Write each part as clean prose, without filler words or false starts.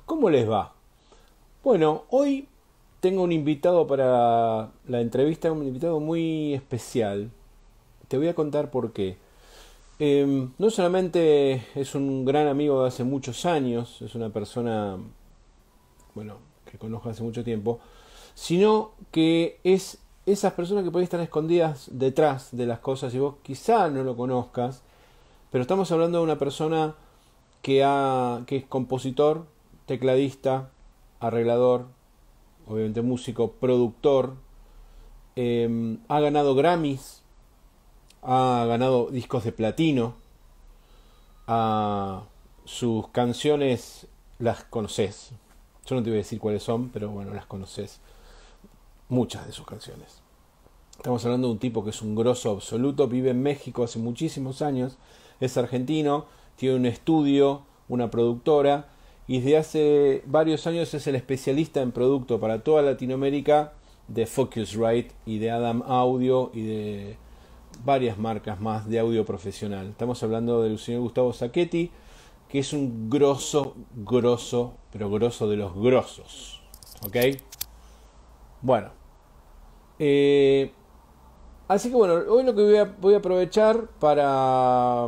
¿Cómo les va? Bueno, hoy tengo un invitado para la entrevista, un invitado muy especial. Te voy a contar por qué. No solamente es un gran amigo de hace muchos años, es una persona, bueno, que conozco hace mucho tiempo, sino que es esas personas que pueden estar escondidas detrás de las cosas y vos quizá no lo conozcas, pero estamos hablando de una persona que es compositor, tecladista, arreglador, obviamente músico, productor, ha ganado Grammys, ha ganado discos de platino, sus canciones las conoces. Yo no te voy a decir cuáles son, pero bueno, las conoces. Muchas de sus canciones. Estamos hablando de un tipo que es un grosso absoluto, vive en México hace muchísimos años, es argentino, tiene un estudio, una productora, y desde hace varios años es el especialista en producto para toda Latinoamérica de Focusrite y de Adam Audio y de varias marcas más de audio profesional. Estamos hablando del señor Gustavo Sacchetti, que es un grosso, pero grosso de los grosos. ¿Ok? Bueno. Así que bueno, hoy lo que voy a aprovechar para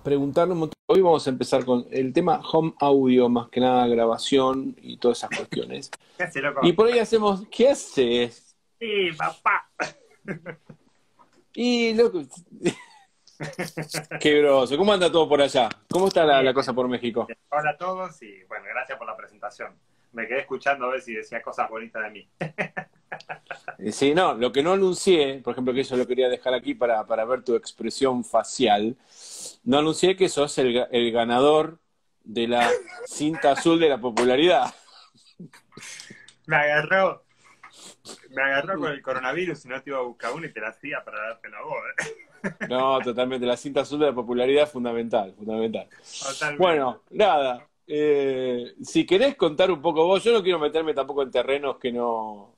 preguntarle un montón. Hoy vamos a empezar con el tema home audio, más que nada grabación y todas esas cuestiones. ¿Qué hace, Y loco? por ahí hacemos, ¿qué haces? Sí, papá. Y loco, qué groso. ¿Cómo anda todo por allá? ¿Cómo está la Bien. cosa por México? Hola a todos y bueno, gracias por la presentación. Me quedé escuchando a ver si decía cosas bonitas de mí. Sí, no, lo que no anuncié, por ejemplo, que eso lo quería dejar aquí para ver tu expresión facial, no anuncié que sos el ganador de la cinta azul de la popularidad. Me agarró, me agarró con el coronavirus y no te iba a buscar uno y te la hacía para darte la voz. No, totalmente. La cinta azul de la popularidad es fundamental, fundamental. Totalmente. Bueno, nada. Si querés contar un poco vos, yo no quiero meterme tampoco en terrenos que no,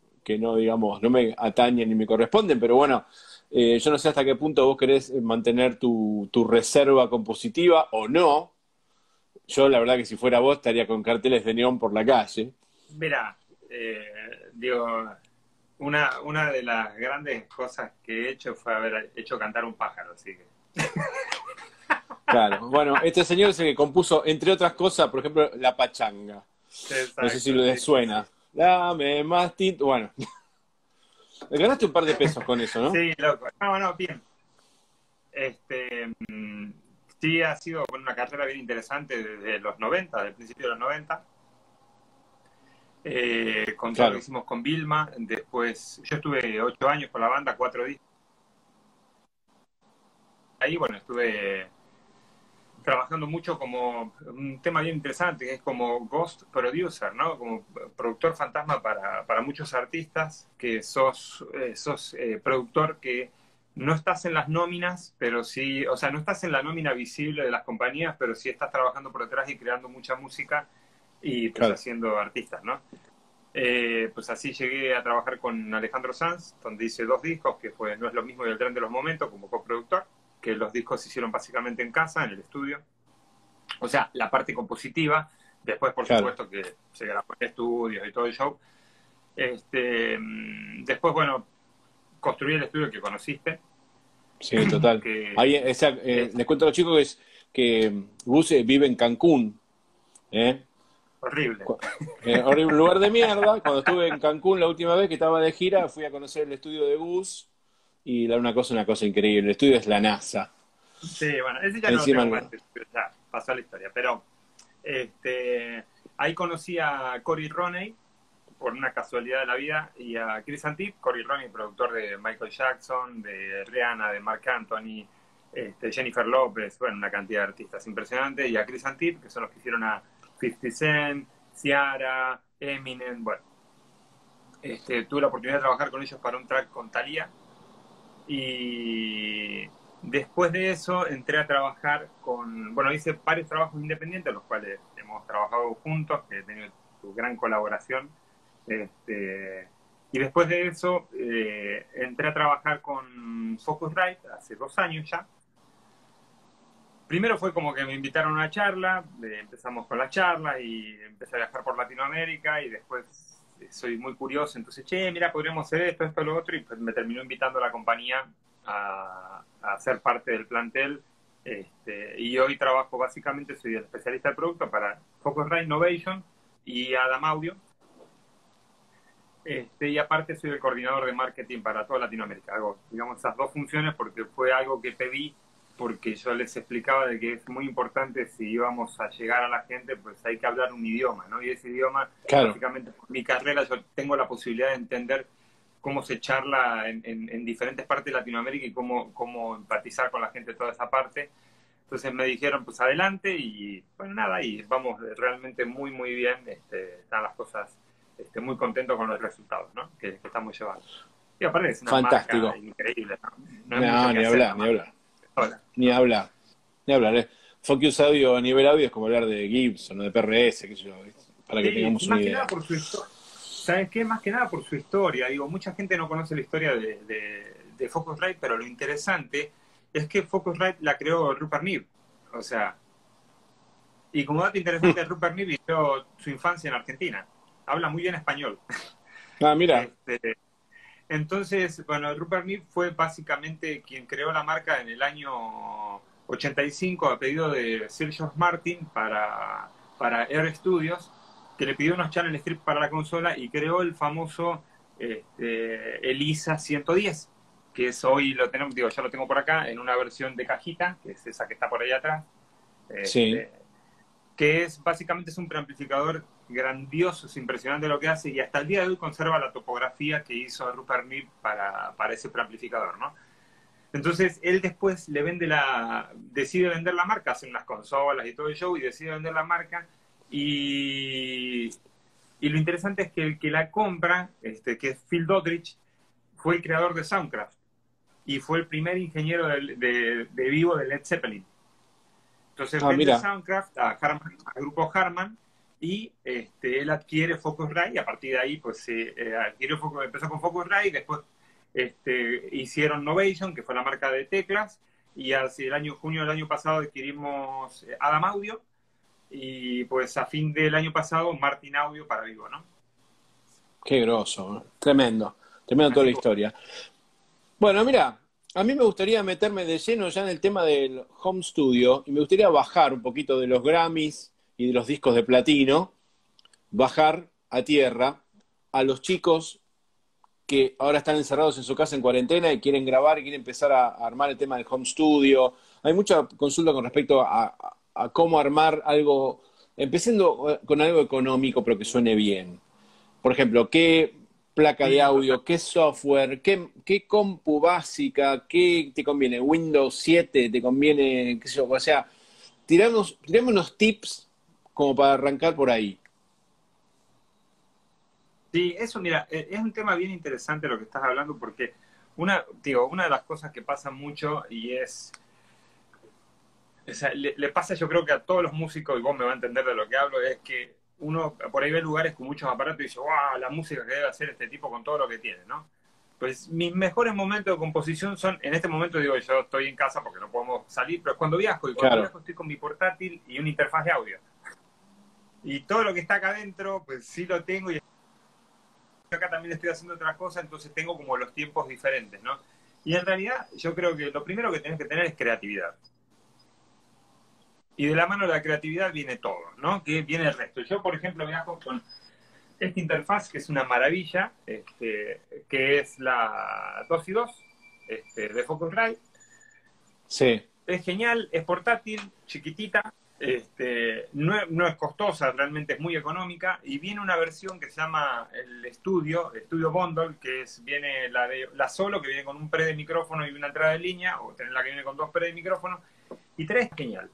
digamos, no me atañen ni me corresponden, pero bueno, yo no sé hasta qué punto vos querés mantener tu reserva compositiva o no. Yo, la verdad, que si fuera vos, estaría con carteles de neón por la calle. Mira, digo, una de las grandes cosas que he hecho fue haber hecho cantar un pájaro, así que. Claro. Bueno, este señor es el que compuso, entre otras cosas, por ejemplo, La Pachanga. No sé si Exacto, les sí, sí, suena. sí. Dame más tinto. Bueno, le ganaste un par de pesos con eso, ¿no? Sí, loco. Ah, bueno, bien. Sí, ha sido bueno, una carrera bien interesante desde los 90, del principio de los 90, con todo lo que Claro, hicimos con Vilma. Después, yo estuve 8 años con la banda, 4 discos. Ahí, bueno, estuve trabajando mucho como un tema bien interesante, que es como ghost producer, ¿no? Como productor fantasma para muchos artistas, que sos productor que no estás en las nóminas, pero sí, o sea, no estás en la nómina visible de las compañías, pero sí estás trabajando por detrás y creando mucha música y pues claro. haciendo artistas, ¿no? Pues así llegué a trabajar con Alejandro Sanz, donde hice 2 discos, que fue No es lo mismo y El tren de los momentos como coproductor, que los discos se hicieron básicamente en casa, en el estudio. O sea, la parte compositiva, después por Claro. supuesto que se grabó en estudios y todo el show. Después, bueno, construí el estudio que conociste, Sí, total. que Ahí, es les cuento a los chicos que Gus vive en Cancún. ¿Eh? horrible. Horrible lugar de mierda. Cuando estuve en Cancún la última vez que estaba de gira, fui a conocer el estudio de Gus y una cosa increíble. El estudio es la NASA. Sí, bueno, ese ya no lo Encima, tengo más, ya pasó la historia. Pero ahí conocí a Cory Roney, por una casualidad de la vida, y a Chris Antip, Cory Roney, productor de Michael Jackson, de Rihanna, de Marc Anthony, Jennifer López, bueno, una cantidad de artistas impresionante, y a Chris Antip, que son los que hicieron a 50 Cent, Ciara, Eminem, bueno, tuve la oportunidad de trabajar con ellos para un track con Thalía, y después de eso entré a trabajar bueno, hice varios trabajos independientes, los cuales hemos trabajado juntos, que he tenido su gran colaboración. Y después de eso entré a trabajar con Focusrite hace 2 años ya. primero fue como que me invitaron a una charla, empezamos con la charla y empecé a viajar por Latinoamérica y después soy muy curioso, entonces, che, mira, podríamos hacer esto, esto, lo otro, y pues me terminó invitando la compañía a ser parte del plantel. Y hoy trabajo básicamente, soy el especialista de producto para Focusrite Innovation y Adam Audio. Y aparte soy el coordinador de marketing para toda Latinoamérica. Hago, digamos, esas dos funciones porque fue algo que pedí, porque yo les explicaba de que es muy importante si íbamos a llegar a la gente, pues hay que hablar un idioma, ¿no? Y ese idioma, Claro. básicamente, por mi carrera yo tengo la posibilidad de entender cómo se charla en diferentes partes de Latinoamérica y cómo empatizar con la gente de toda esa parte. Entonces me dijeron, pues adelante, y bueno, nada, y vamos realmente muy, muy bien. Están las cosas, muy contento con los resultados, ¿no? Que estamos llevando. Y aparte es una Fantástico. marca increíble, ¿no? No hay No, mucho que ni hacer, hablar, ni hablar. Hola. Ni hablar. Ni hablar. Focus Audio a nivel audio es como hablar de Gibson o de PRS, qué sé yo, para que Sí, tengamos una más que idea. nada por su historia. ¿Sabes qué? Más que nada por su historia. Digo, mucha gente no conoce la historia de Focusrite, pero lo interesante es que Focusrite la creó Rupert Neve. O sea, y como dato interesante, Rupert Neve vivió su infancia en Argentina. Habla muy bien español. Ah, mira. Entonces, bueno, Rupert Neve fue básicamente quien creó la marca en el año 85 a pedido de Sir George Martin para Air Studios, que le pidió unos channel script para la consola y creó el famoso Elisa 110, que es hoy lo tenemos, digo, ya lo tengo por acá en una versión de cajita, que es esa que está por ahí atrás. Sí. Que es básicamente es un preamplificador grandioso, es impresionante lo que hace y hasta el día de hoy conserva la topografía que hizo Rupert Neve para ese preamplificador, ¿no? Entonces él después decide vender la marca, hace unas consolas y todo el show y decide vender la marca y lo interesante es que el que la compra, que es Phil Doddridge, fue el creador de Soundcraft y fue el primer ingeniero de vivo de Led Zeppelin. Entonces Ah, vende mira. Soundcraft al grupo Harman y él adquiere Focusrite y a partir de ahí pues empezó con Focusrite y después hicieron Novation, que fue la marca de teclas, y hacia junio del año pasado adquirimos Adam Audio y pues a fin del año pasado Martin Audio para vivo, ¿no? Qué groso, ¿no? Tremendo. Tremendo toda Así la que, historia. Bueno, mira, a mí me gustaría meterme de lleno ya en el tema del home studio y me gustaría bajar un poquito de los Grammys y de los discos de platino, bajar a tierra a los chicos que ahora están encerrados en su casa en cuarentena y quieren grabar y quieren empezar a armar el tema del home studio. Hay mucha consulta con respecto a cómo armar algo, empezando con algo económico pero que suene bien. Por ejemplo, qué placa de sí, audio, qué software, qué compu básica, qué te conviene, Windows 7, te conviene, qué sé yo, o sea, tirame unos tips como para arrancar por ahí. sí, eso, mira, es un tema bien interesante lo que estás hablando porque una de las cosas que pasa mucho y o sea, le pasa yo creo que a todos los músicos, y vos me vas a entender de lo que hablo, es que uno por ahí ve lugares con muchos aparatos y dice, wow, la música que debe hacer este tipo con todo lo que tiene, ¿no? Pues mis mejores momentos de composición son, en este momento digo, yo estoy en casa porque no podemos salir, pero es cuando viajo, y cuando Claro, viajo estoy con mi portátil y una interfaz de audio. Y todo lo que está acá adentro, pues sí lo tengo y acá también estoy haciendo otra cosa, entonces tengo como los tiempos diferentes, ¿no? Y en realidad yo creo que lo primero que tenés que tener es creatividad. Y de la mano de la creatividad viene todo, ¿no? Que viene el resto. Yo, por ejemplo, viajo con esta interfaz que es una maravilla, que es la 2 y 2 de Focusrite. sí. Es genial, es portátil, chiquitita, no es costosa, realmente es muy económica y viene una versión que se llama el Studio Bundle, que viene la solo, que viene con un pre de micrófono y una entrada de línea, o tener la que viene con dos pre de micrófono, y trae genial.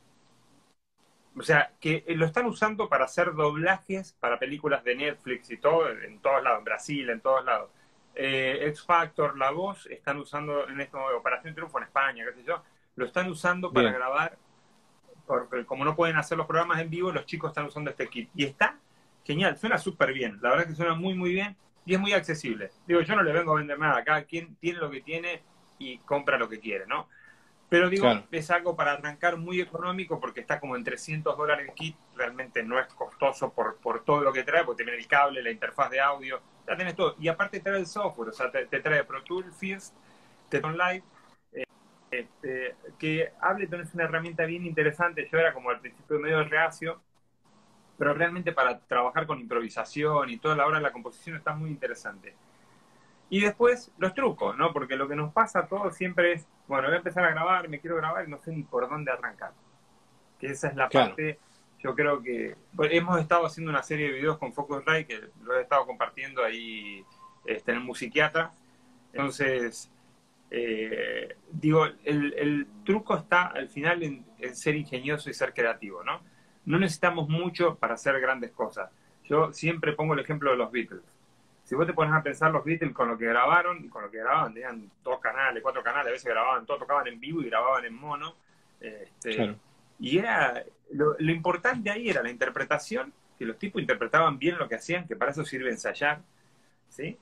O sea, que lo están usando para hacer doblajes para películas de Netflix y todo, en todos lados, en Brasil, en todos lados. X Factor, La Voz, están usando en esto, Operación Triunfo en España, qué sé yo, lo están usando para Bien. grabar, porque como no pueden hacer los programas en vivo, los chicos están usando este kit. Y está genial, suena súper bien, la verdad que suena muy, muy bien y es muy accesible. Digo, yo no le vengo a vender nada, cada quien tiene lo que tiene y compra lo que quiere, ¿no? Pero digo, claro, es algo para arrancar muy económico porque está como en $300 el kit, realmente no es costoso por todo lo que trae, porque tiene el cable, la interfaz de audio, ya tenés todo. Y aparte trae el software, o sea, te trae Pro Tools, First, Teton Live, que Ableton es una herramienta bien interesante. Yo era como al principio medio reacio, pero realmente para trabajar con improvisación y toda la hora de la composición está muy interesante. Y después los trucos, ¿no? Porque lo que nos pasa a todos siempre es, bueno, voy a empezar a grabar, me quiero grabar y no sé ni por dónde arrancar. Que esa es la claro. parte, yo creo que bueno, hemos estado haciendo una serie de videos con Focusrite que lo he estado compartiendo ahí en el Musiquiatra. Entonces, digo, el truco está al final en ser ingenioso y ser creativo, ¿no? No necesitamos mucho para hacer grandes cosas. Yo siempre pongo el ejemplo de los Beatles. Si vos te pones a pensar los Beatles con lo que grabaron y con lo que grababan, tenían 2 canales, 4 canales, a veces grababan todo, tocaban en vivo y grababan en mono. Este, Claro. y era lo importante ahí era la interpretación, que los tipos interpretaban bien lo que hacían, que para eso sirve ensayar, ¿sí?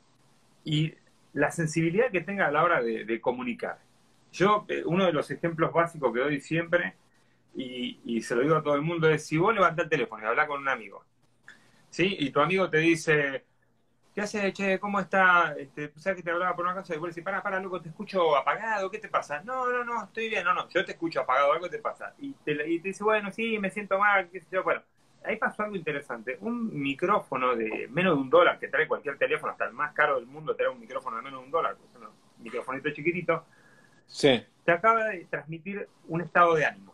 Y la sensibilidad que tenga a la hora de comunicar. Yo, uno de los ejemplos básicos que doy siempre, y se lo digo a todo el mundo, es si vos levantás el teléfono y hablas con un amigo, ¿sí? Y tu amigo te dice, ¿qué haces, che? ¿Cómo está? ¿Sabes que te hablaba por una cosa? Y vos le decís, para, loco, te escucho apagado, ¿qué te pasa? No, no, no, estoy bien, no, no, yo te escucho apagado, algo te pasa. Y te dice, bueno, sí, me siento mal, qué sé yo, bueno. Ahí pasó algo interesante. Un micrófono de menos de $1 que trae cualquier teléfono, hasta el más caro del mundo trae un micrófono de menos de $1, pues un microfonito chiquitito, Sí, te acaba de transmitir un estado de ánimo.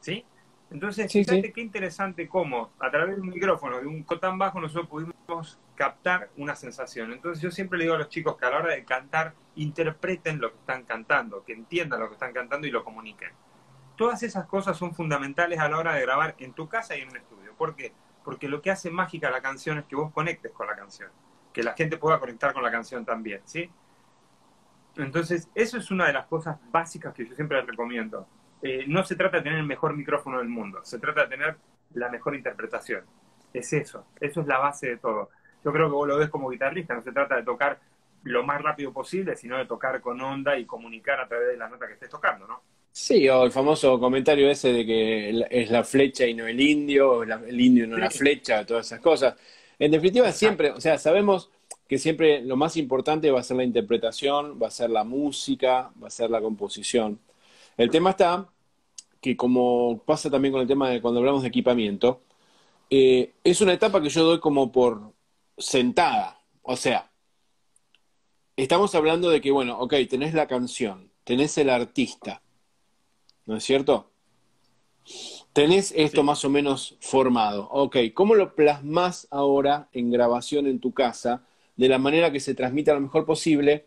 ¿Sí? Entonces, sí, sí. fíjate qué interesante cómo a través de un micrófono de un co tan bajo nosotros pudimos captar una sensación. Entonces yo siempre le digo a los chicos que a la hora de cantar interpreten lo que están cantando, que entiendan lo que están cantando y lo comuniquen. Todas esas cosas son fundamentales a la hora de grabar en tu casa y en un estudio. ¿Por qué? Porque lo que hace mágica la canción es que vos conectes con la canción, que la gente pueda conectar con la canción también, ¿sí? Entonces, eso es una de las cosas básicas que yo siempre les recomiendo. No se trata de tener el mejor micrófono del mundo, se trata de tener la mejor interpretación. Es eso es la base de todo. Yo creo que vos lo ves como guitarrista, no se trata de tocar lo más rápido posible, sino de tocar con onda y comunicar a través de la nota que estés tocando, ¿no? Sí, o el famoso comentario ese de que es la flecha y no el indio, o el indio y no la Sí, flecha, todas esas cosas. En definitiva, siempre, exacto. o sea, sabemos que siempre lo más importante va a ser la interpretación, va a ser la música, va a ser la composición. El tema está que, como pasa también con el tema de cuando hablamos de equipamiento, es una etapa que yo doy como por sentada. O sea, estamos hablando de que, bueno, ok, tenés la canción, tenés el artista, ¿no es cierto? Tenés esto Sí. más o menos formado. Ok, ¿cómo lo plasmas ahora en grabación en tu casa de la manera que se transmita lo mejor posible?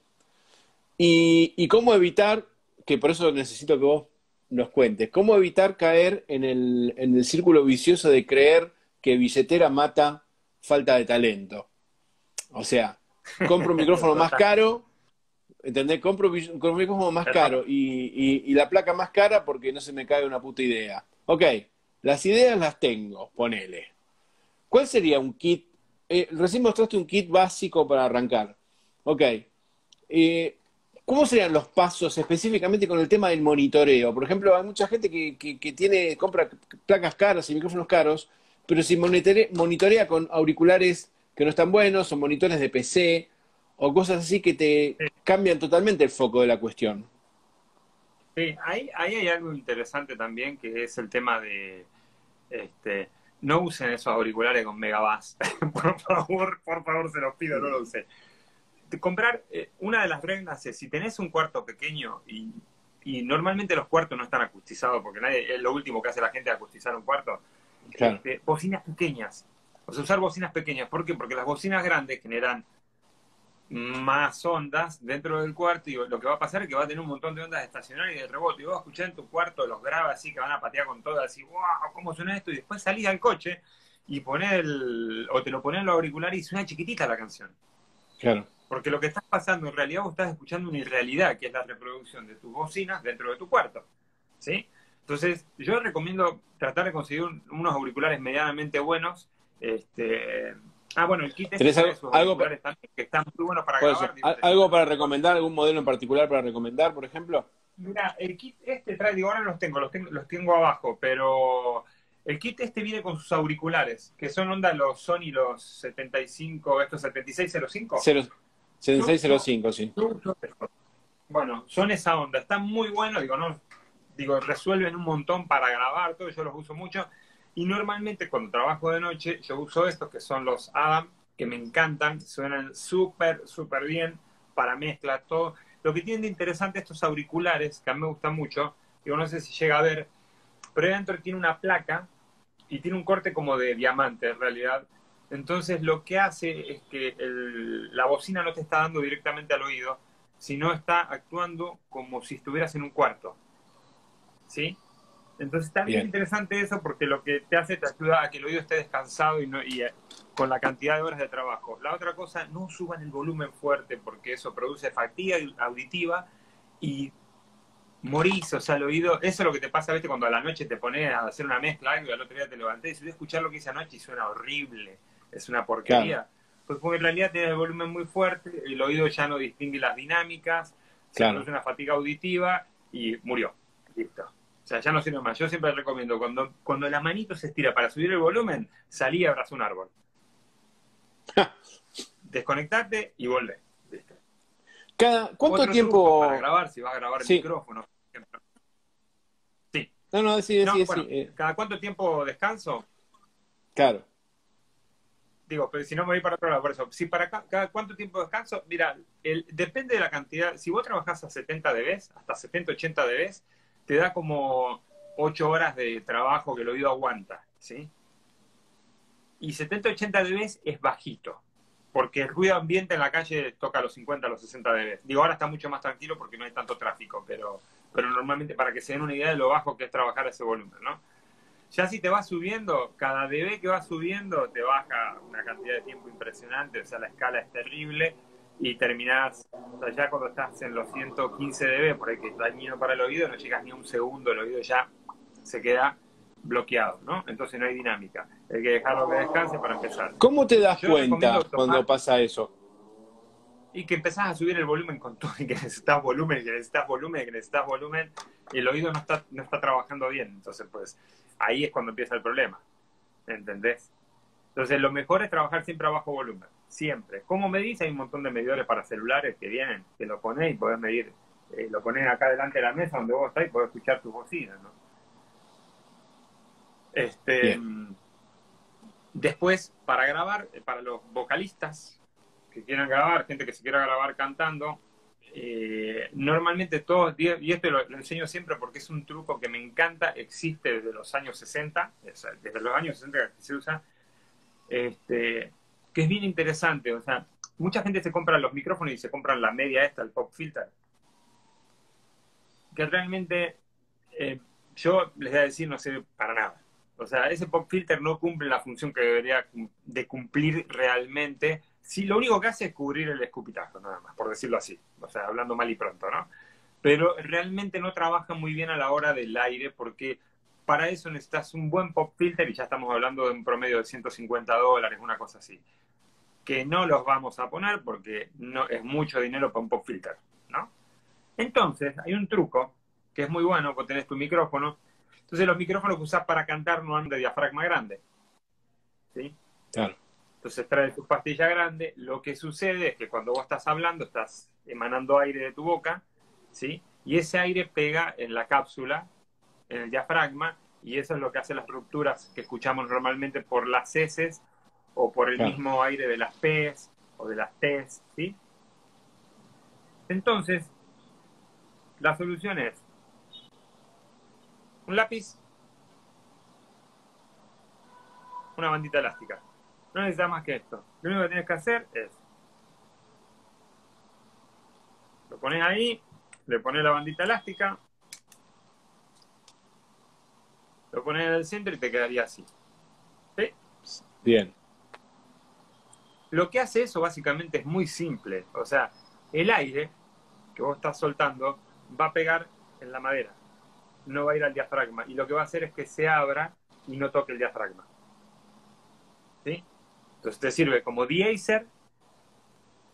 Y cómo evitar, que por eso necesito que vos nos cuentes, cómo evitar caer en el círculo vicioso de creer que billetera mata falta de talento. O sea, compro un micrófono más Total. caro, ¿entendés? Compro un micrófono más caro y la placa más cara porque no se me cae una puta idea. Ok, las ideas las tengo, ponele. ¿Cuál sería un kit? Recién mostraste un kit básico para arrancar. Ok. Eh, ¿Cómo serían los pasos específicamente con el tema del monitoreo? Por ejemplo, hay mucha gente que compra placas caras y micrófonos caros, pero si monitorea con auriculares que no están buenos, o monitores de PC, o cosas así que te cambian totalmente el foco de la cuestión. Sí, ahí hay algo interesante también que es el tema de no usen esos auriculares con megabass. Por favor, se los pido, no lo usen. De comprar, una de las reglas es, si tenés un cuarto pequeño y normalmente los cuartos no están acustizados, porque nadie, es lo último que hace la gente acustizar un cuarto, Claro, bocinas pequeñas. O sea, usar bocinas pequeñas. ¿Por qué? Porque las bocinas grandes generan más ondas dentro del cuarto y lo que va a pasar es que va a tener un montón de ondas estacionarias y de rebote. Y vos escuchás en tu cuarto, los graba así que van a patear con todo, así, wow, ¿cómo suena esto? Y después salís al coche y o te lo pones en los auriculares y suena chiquitita la canción. claro. Porque lo que estás pasando en realidad vos estás escuchando una irrealidad, que es la reproducción de tus bocinas dentro de tu cuarto. ¿Sí? Entonces, yo recomiendo tratar de conseguir unos auriculares medianamente buenos, este, Ah, bueno, el kit este ¿Tenés trae sus algo, auriculares también, que están muy buenos para por eso, grabar algo directamente. para recomendar, algún modelo en particular para recomendar, por ejemplo? Mira, el kit este trae, digo, ahora los tengo abajo, pero el kit este viene con sus auriculares, que son onda los Sony, los 75, estos 7605. 0, Son, son, 7605, sí. son- bueno, son esa onda, están muy buenos, digo, no, digo, resuelven un montón para grabar, todo, yo los uso mucho. Y normalmente cuando trabajo de noche, yo uso estos que son los Adam, que me encantan, suenan súper, súper bien para mezcla, todo. Lo que tienen de interesante estos auriculares, que a mí me gustan mucho, digo, no sé si llega a ver, pero ahí dentro tiene una placa y tiene un corte como de diamante en realidad. Entonces lo que hace es que la bocina no te está dando directamente al oído, sino está actuando como si estuvieras en un cuarto. ¿Sí? Entonces está bien Bien, interesante eso porque lo que te hace te ayuda a que el oído esté descansado con la cantidad de horas de trabajo. La otra cosa, no suban el volumen fuerte porque eso produce fatiga auditiva y morís, o sea, el oído, eso es lo que te pasa, ¿viste? Cuando a la noche te pones a hacer una mezcla algo y al otro día te levanté y voy a escuchar lo que hice anoche y suena horrible, es una claro, porquería. Pues porque en realidad tienes el volumen muy fuerte, el oído ya no distingue las dinámicas, se claro. produce una fatiga auditiva y murió. Listo. O sea, ya no sirve más. Yo siempre recomiendo, cuando la manito se estira para subir el volumen, salí y abraza un árbol. Desconectate y volvé. Listo. ¿Cuánto Otro truco para tiempo? grabar, si vas a grabar el Sí, micrófono, por ejemplo. Sí. no, no, sí, No, sí, sí, bueno, ¿cada cuánto tiempo descanso? claro, Digo, pero si no me voy para otro lado, por eso. Si para cada cuánto tiempo descanso, mira, depende de la cantidad. Si vos trabajás a 70 dB, hasta 70, 80 dB, te da como 8 horas de trabajo que el oído aguanta, ¿sí? Y 70, 80 dB es bajito, porque el ruido ambiente en la calle toca los 50, los 60 dB. Digo, ahora está mucho más tranquilo porque no hay tanto tráfico, pero normalmente para que se den una idea de lo bajo que es trabajar a ese volumen, ¿no? Ya si te vas subiendo, cada dB que vas subiendo te baja una cantidad de tiempo impresionante, o sea, la escala es terrible y terminás, o sea, ya cuando estás en los 115 dB, por ahí que es dañino para el oído, no llegas ni a un segundo, el oído ya se queda bloqueado, ¿no? Entonces no hay dinámica. Hay que dejarlo que descanse para empezar. ¿cómo te das Yo recomiendo cuenta cuando tomar pasa eso? y que empezás a subir el volumen con todo, y que necesitas volumen, que necesitas volumen, que necesitas volumen, y el oído no está trabajando bien. Entonces, pues, ahí es cuando empieza el problema. ¿Entendés? Entonces, lo mejor es trabajar siempre a bajo volumen. Siempre. ¿Cómo medís? Hay un montón de medidores para celulares que vienen, que lo ponés y podés medir. Lo ponés acá delante de la mesa donde vos estás y podés escuchar tus bocinas, ¿no? Este, Bien, después, para grabar, para los vocalistas que quieran grabar, gente que se quiera grabar cantando, normalmente todos, y esto lo enseño siempre porque es un truco que me encanta, existe desde los años 60, desde los años 60 que se usa, que es bien interesante. O sea, mucha gente se compra los micrófonos y se compran la media esta, el pop filter, que realmente yo les voy a decir no sirve para nada. O sea, ese pop filter no cumple la función que debería de cumplir realmente. Sí, lo único que hace es cubrir el escupitajo, nada más, por decirlo así. O sea, hablando mal y pronto, ¿no? Pero realmente no trabaja muy bien a la hora del aire porque para eso necesitas un buen pop filter y ya estamos hablando de un promedio de $150, una cosa así. Que no los vamos a poner porque no es mucho dinero para un pop filter, ¿no? Entonces, hay un truco que es muy bueno, vos tenés tu micrófono. Entonces, los micrófonos que usás para cantar no han de diafragma grande, ¿sí? claro. Entonces, traes tu pastilla grande. Lo que sucede es que cuando vos estás hablando, estás emanando aire de tu boca, ¿sí? Y ese aire pega en la cápsula, en el diafragma, y eso es lo que hace las rupturas que escuchamos normalmente por las heces o por el Claro. mismo aire de las P's o de las T's, ¿sí? Entonces, la solución es un lápiz, una bandita elástica. No necesitas más que esto. Lo único que tienes que hacer es, lo pones ahí, le pones la bandita elástica, lo pones en el centro y te quedaría así. ¿Sí? Bien, Lo que hace eso básicamente es muy simple. O sea, el aire que vos estás soltando va a pegar en la madera, no va a ir al diafragma. Y lo que va a hacer es que se abra y no toque el diafragma. ¿Sí? Entonces te sirve como de-acer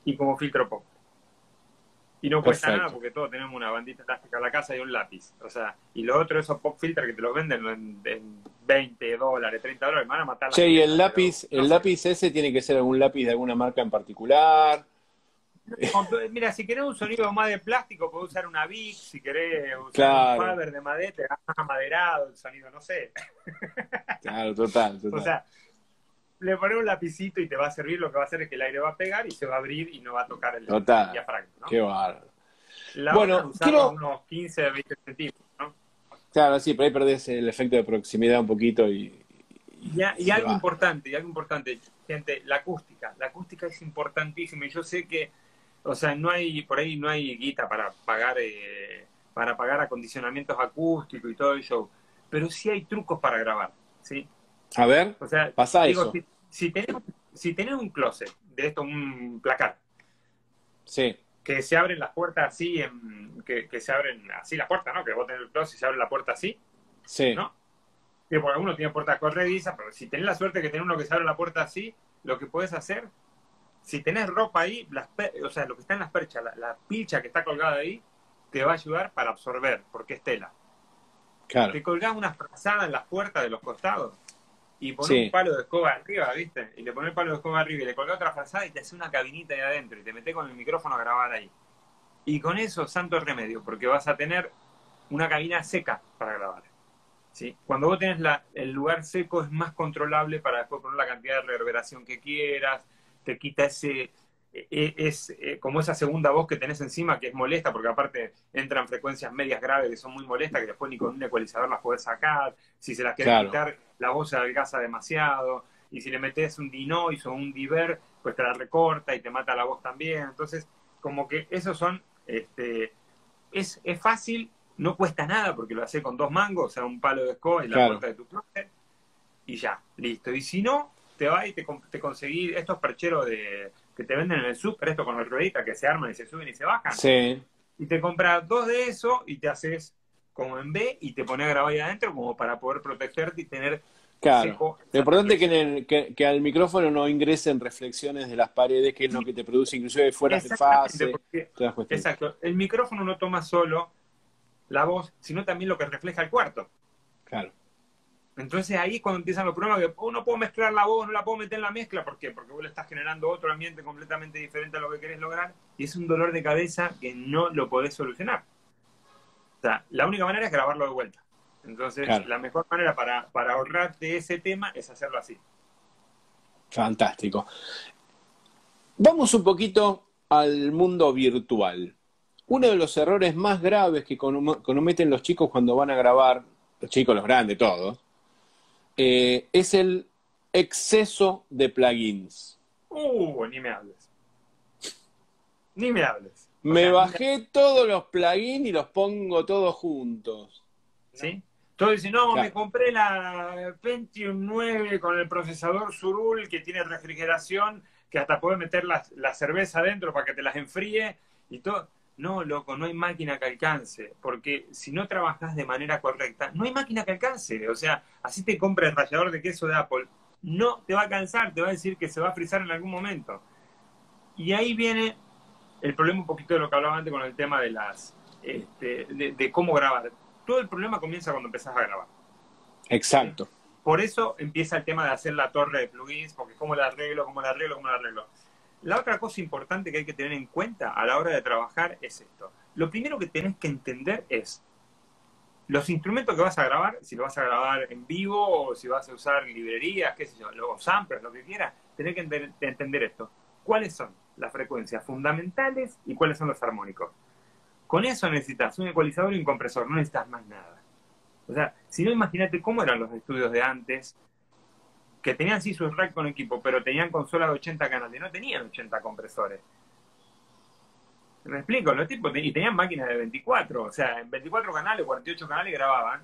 y como filtro pop. Y no cuesta nada Perfecto. porque todos tenemos una bandita elástica en la casa y un lápiz. O sea, y lo otro, esos pop filter que te los venden en $20, $30, me van a matar la Che, y cabeza, pero no el sé. lápiz ese tiene que ser algún lápiz de alguna marca en particular. Mira, si querés un sonido más de plástico, podés usar una Bic. Si querés usar un Claro, Faber de madera, te da más amaderado el sonido, no sé. claro, total, O total. sea, le pones un lapicito y te va a servir. Lo que va a hacer es que el aire va a pegar y se va a abrir y no va a tocar el Total. diafragma, ¿no? Qué bárbaro. La otra es Bueno, usarlo a quiero. unos 15 20 centímetros, ¿no? Claro, sí, por ahí perdés el efecto de proximidad un poquito y Y se algo va. importante, gente, la acústica. La acústica es importantísima y yo sé que, o sea, no hay, por ahí no hay guita para pagar acondicionamientos acústicos y todo eso, pero sí hay trucos para grabar, ¿sí? A ver, O sea, pasa digo, eso. si tenés un closet de esto, un placar, Sí, que se abren las puertas así, que se abren así las puertas, ¿no? Que vos tenés el closet y se abre la puerta así, sí, ¿no? Que por alguno tiene puertas corredizas, pero si tenés la suerte que tenés uno que se abre la puerta así, lo que podés hacer, si tenés ropa ahí, o sea, lo que está en las perchas, la pilcha que está colgada ahí, te va a ayudar para absorber, porque es tela. claro. Te colgás una frazada en las puertas de los costados y pones un Sí, palo de escoba arriba, ¿viste? Y le pones el palo de escoba arriba y le colgás otra frazada y te hace una cabinita ahí adentro y te metés con el micrófono a grabar ahí. Y con eso, santo remedio, porque vas a tener una cabina seca para grabar. ¿Sí? Cuando vos tenés el lugar seco es más controlable para después poner la cantidad de reverberación que quieras, te quita como esa segunda voz que tenés encima que es molesta, porque aparte entran frecuencias medias graves que son muy molestas, que después ni con un ecualizador las podés sacar, si se las querés claro. quitar, la voz se adelgaza demasiado, y si le metés un denoise o un diver, pues te la recorta y te mata la voz también. Entonces, como que esos son, es fácil, no cuesta nada porque lo hace con 2 mangos, o sea, un palo de escoba y la Claro. puerta de tu closet, y ya, listo. Y si no, te vas y te conseguís estos percheros que te venden en el súper, esto con las rueditas que se arman y se suben y se bajan, Sí, y te compras 2 de eso y te haces como en B y te pones a grabar ahí adentro como para poder protegerte y tener claro. seco Lo esa importante es que, frecuencia. que al micrófono no ingresen reflexiones de las paredes, que es lo Sí, que te produce inclusive fueras de exactamente, fase, porque, todas las cuestiones. exacto, el micrófono no toma solo la voz, sino también lo que refleja el cuarto. Claro, Entonces ahí es cuando empiezan los problemas, que no puedo mezclar la voz, no la puedo meter en la mezcla. ¿Por qué? Porque vos le estás generando otro ambiente completamente diferente a lo que querés lograr y es un dolor de cabeza que no lo podés solucionar. O sea, la única manera es grabarlo de vuelta. Entonces, claro. la mejor manera para ahorrarte ese tema es hacerlo así. Fantástico. Vamos un poquito al mundo virtual. Uno de los errores más graves que cometen los chicos cuando van a grabar, los chicos, los grandes, todos, es el exceso de plugins. Ni me hables. Ni me hables. O Me sea, bajé todos los plugins y los pongo todos juntos. ¿sí? Entonces, si no, me Claro, compré la Pentium 9 con el procesador Surul que tiene refrigeración, que hasta puede meter la cerveza adentro para que te las enfríe y todo. No, loco, no hay máquina que alcance, porque si no trabajas de manera correcta, no hay máquina que alcance. O sea, así te compra el rallador de queso de Apple, no te va a alcanzar, te va a decir que se va a frizar en algún momento. Y ahí viene el problema un poquito de lo que hablaba antes con el tema de cómo grabar. Todo el problema comienza cuando empezás a grabar. ¿Sí? exacto. Por eso empieza el tema de hacer la torre de plugins, porque cómo la arreglo, cómo la arreglo, cómo la arreglo. La otra cosa importante que hay que tener en cuenta a la hora de trabajar es esto. Lo primero que tenés que entender es los instrumentos que vas a grabar, si lo vas a grabar en vivo o si vas a usar librerías, qué sé yo, los samplers, lo que quieras, tenés que entender esto. ¿Cuáles son las frecuencias fundamentales y cuáles son los armónicos? Con eso necesitas un ecualizador y un compresor, no necesitas más nada. O sea, si no, imagínate cómo eran los estudios de antes, que tenían sí sus racks con equipo, pero tenían consolas de 80 canales, no tenían 80 compresores. ¿Me explico? Los tipos y tenían máquinas de 24, o sea, en 24 canales, 48 canales grababan,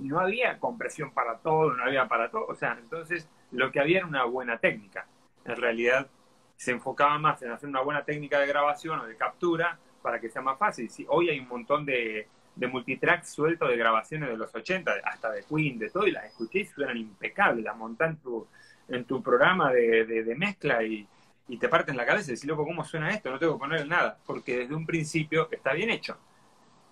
y no había compresión para todo, no había para todo, o sea, entonces lo que había era una buena técnica. En realidad se enfocaba más en hacer una buena técnica de grabación o de captura para que sea más fácil. Si hoy hay un montón de multitracks sueltos de grabaciones de los 80, hasta de Queen, de todo, y las escuché y suenan impecables, las montan en tu programa de mezcla y te parten la cabeza y decís, loco, ¿cómo suena esto? No tengo que poner nada, porque desde un principio está bien hecho.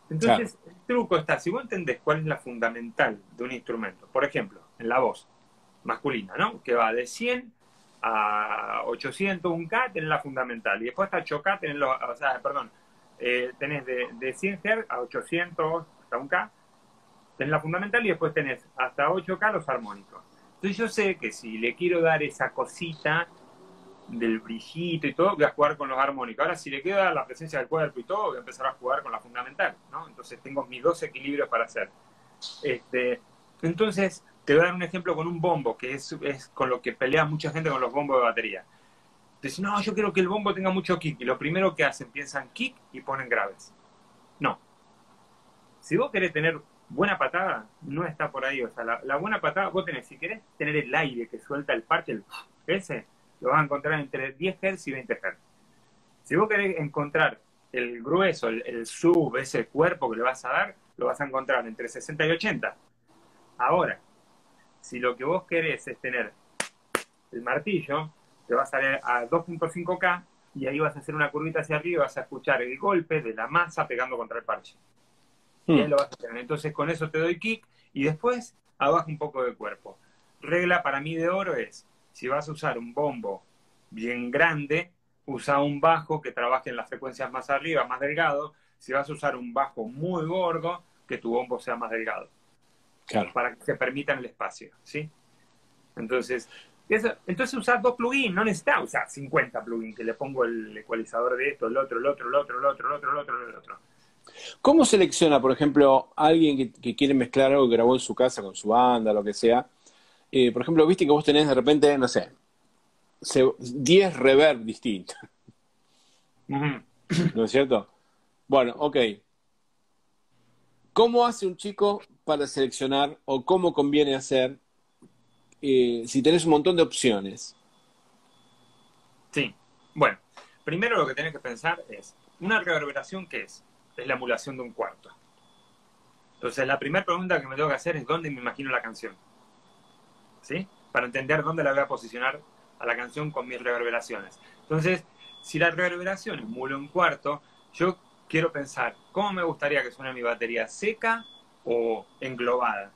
Claro. Entonces, el truco está, si vos entendés cuál es la fundamental de un instrumento, por ejemplo, en la voz masculina, ¿no? Que va de 100 a 800, un K, tenés la fundamental, y después hasta 8K, tenés o sea, perdón, tenés de 100 Hz a 800, hasta un K, tenés la fundamental, y después tenés hasta 8K los armónicos. Entonces yo sé que si le quiero dar esa cosita del brillito y todo, voy a jugar con los armónicos. Ahora, si le queda la presencia del cuerpo y todo, voy a empezar a jugar con la fundamental, ¿no? Entonces tengo mis dos equilibrios para hacer. Entonces, te voy a dar un ejemplo con un bombo, que es con lo que pelea mucha gente con los bombos de batería. Dicen, no, yo quiero que el bombo tenga mucho kick. Y lo primero que hacen, piensan kick y ponen graves. No. Si vos querés tener buena patada, no está por ahí. O sea, la buena patada, vos tenés, si querés tener el aire que suelta el parche, ese, lo vas a encontrar entre 10 Hz y 20 Hz. Si vos querés encontrar el grueso, el sub, ese cuerpo que le vas a dar, lo vas a encontrar entre 60 y 80. Ahora, si lo que vos querés es tener el martillo, te vas a salir a 2.5K y ahí vas a hacer una curvita hacia arriba y vas a escuchar el golpe de la masa pegando contra el parche. Y ahí lo vas a tener. Entonces con eso te doy kick y después abajo un poco de cuerpo. Regla para mí de oro es, si vas a usar un bombo bien grande, usa un bajo que trabaje en las frecuencias más arriba, más delgado. Si vas a usar un bajo muy gordo, que tu bombo sea más delgado. Claro. Para que se permitan el espacio, ¿sí? Entonces usar dos plugins, no necesitas usar 50 plugins, que le pongo el ecualizador de esto, el otro. ¿Cómo selecciona, por ejemplo, alguien que quiere mezclar algo que grabó en su casa con su banda, lo que sea? Por ejemplo, viste que vos tenés de repente, no sé, 10 reverb distintos. ¿No es cierto? Bueno, ok. ¿Cómo hace un chico para seleccionar o cómo conviene hacer si tenés un montón de opciones? Sí. Bueno, primero lo que tenés que pensar es, ¿una reverberación qué es? Es la emulación de un cuarto. Entonces, la primera pregunta que me tengo que hacer es ¿dónde me imagino la canción? ¿Sí? Para entender dónde la voy a posicionar a la canción con mis reverberaciones. Entonces, si la reverberación emula un cuarto, yo quiero pensar, ¿cómo me gustaría que suene mi batería? ¿Seca o englobada?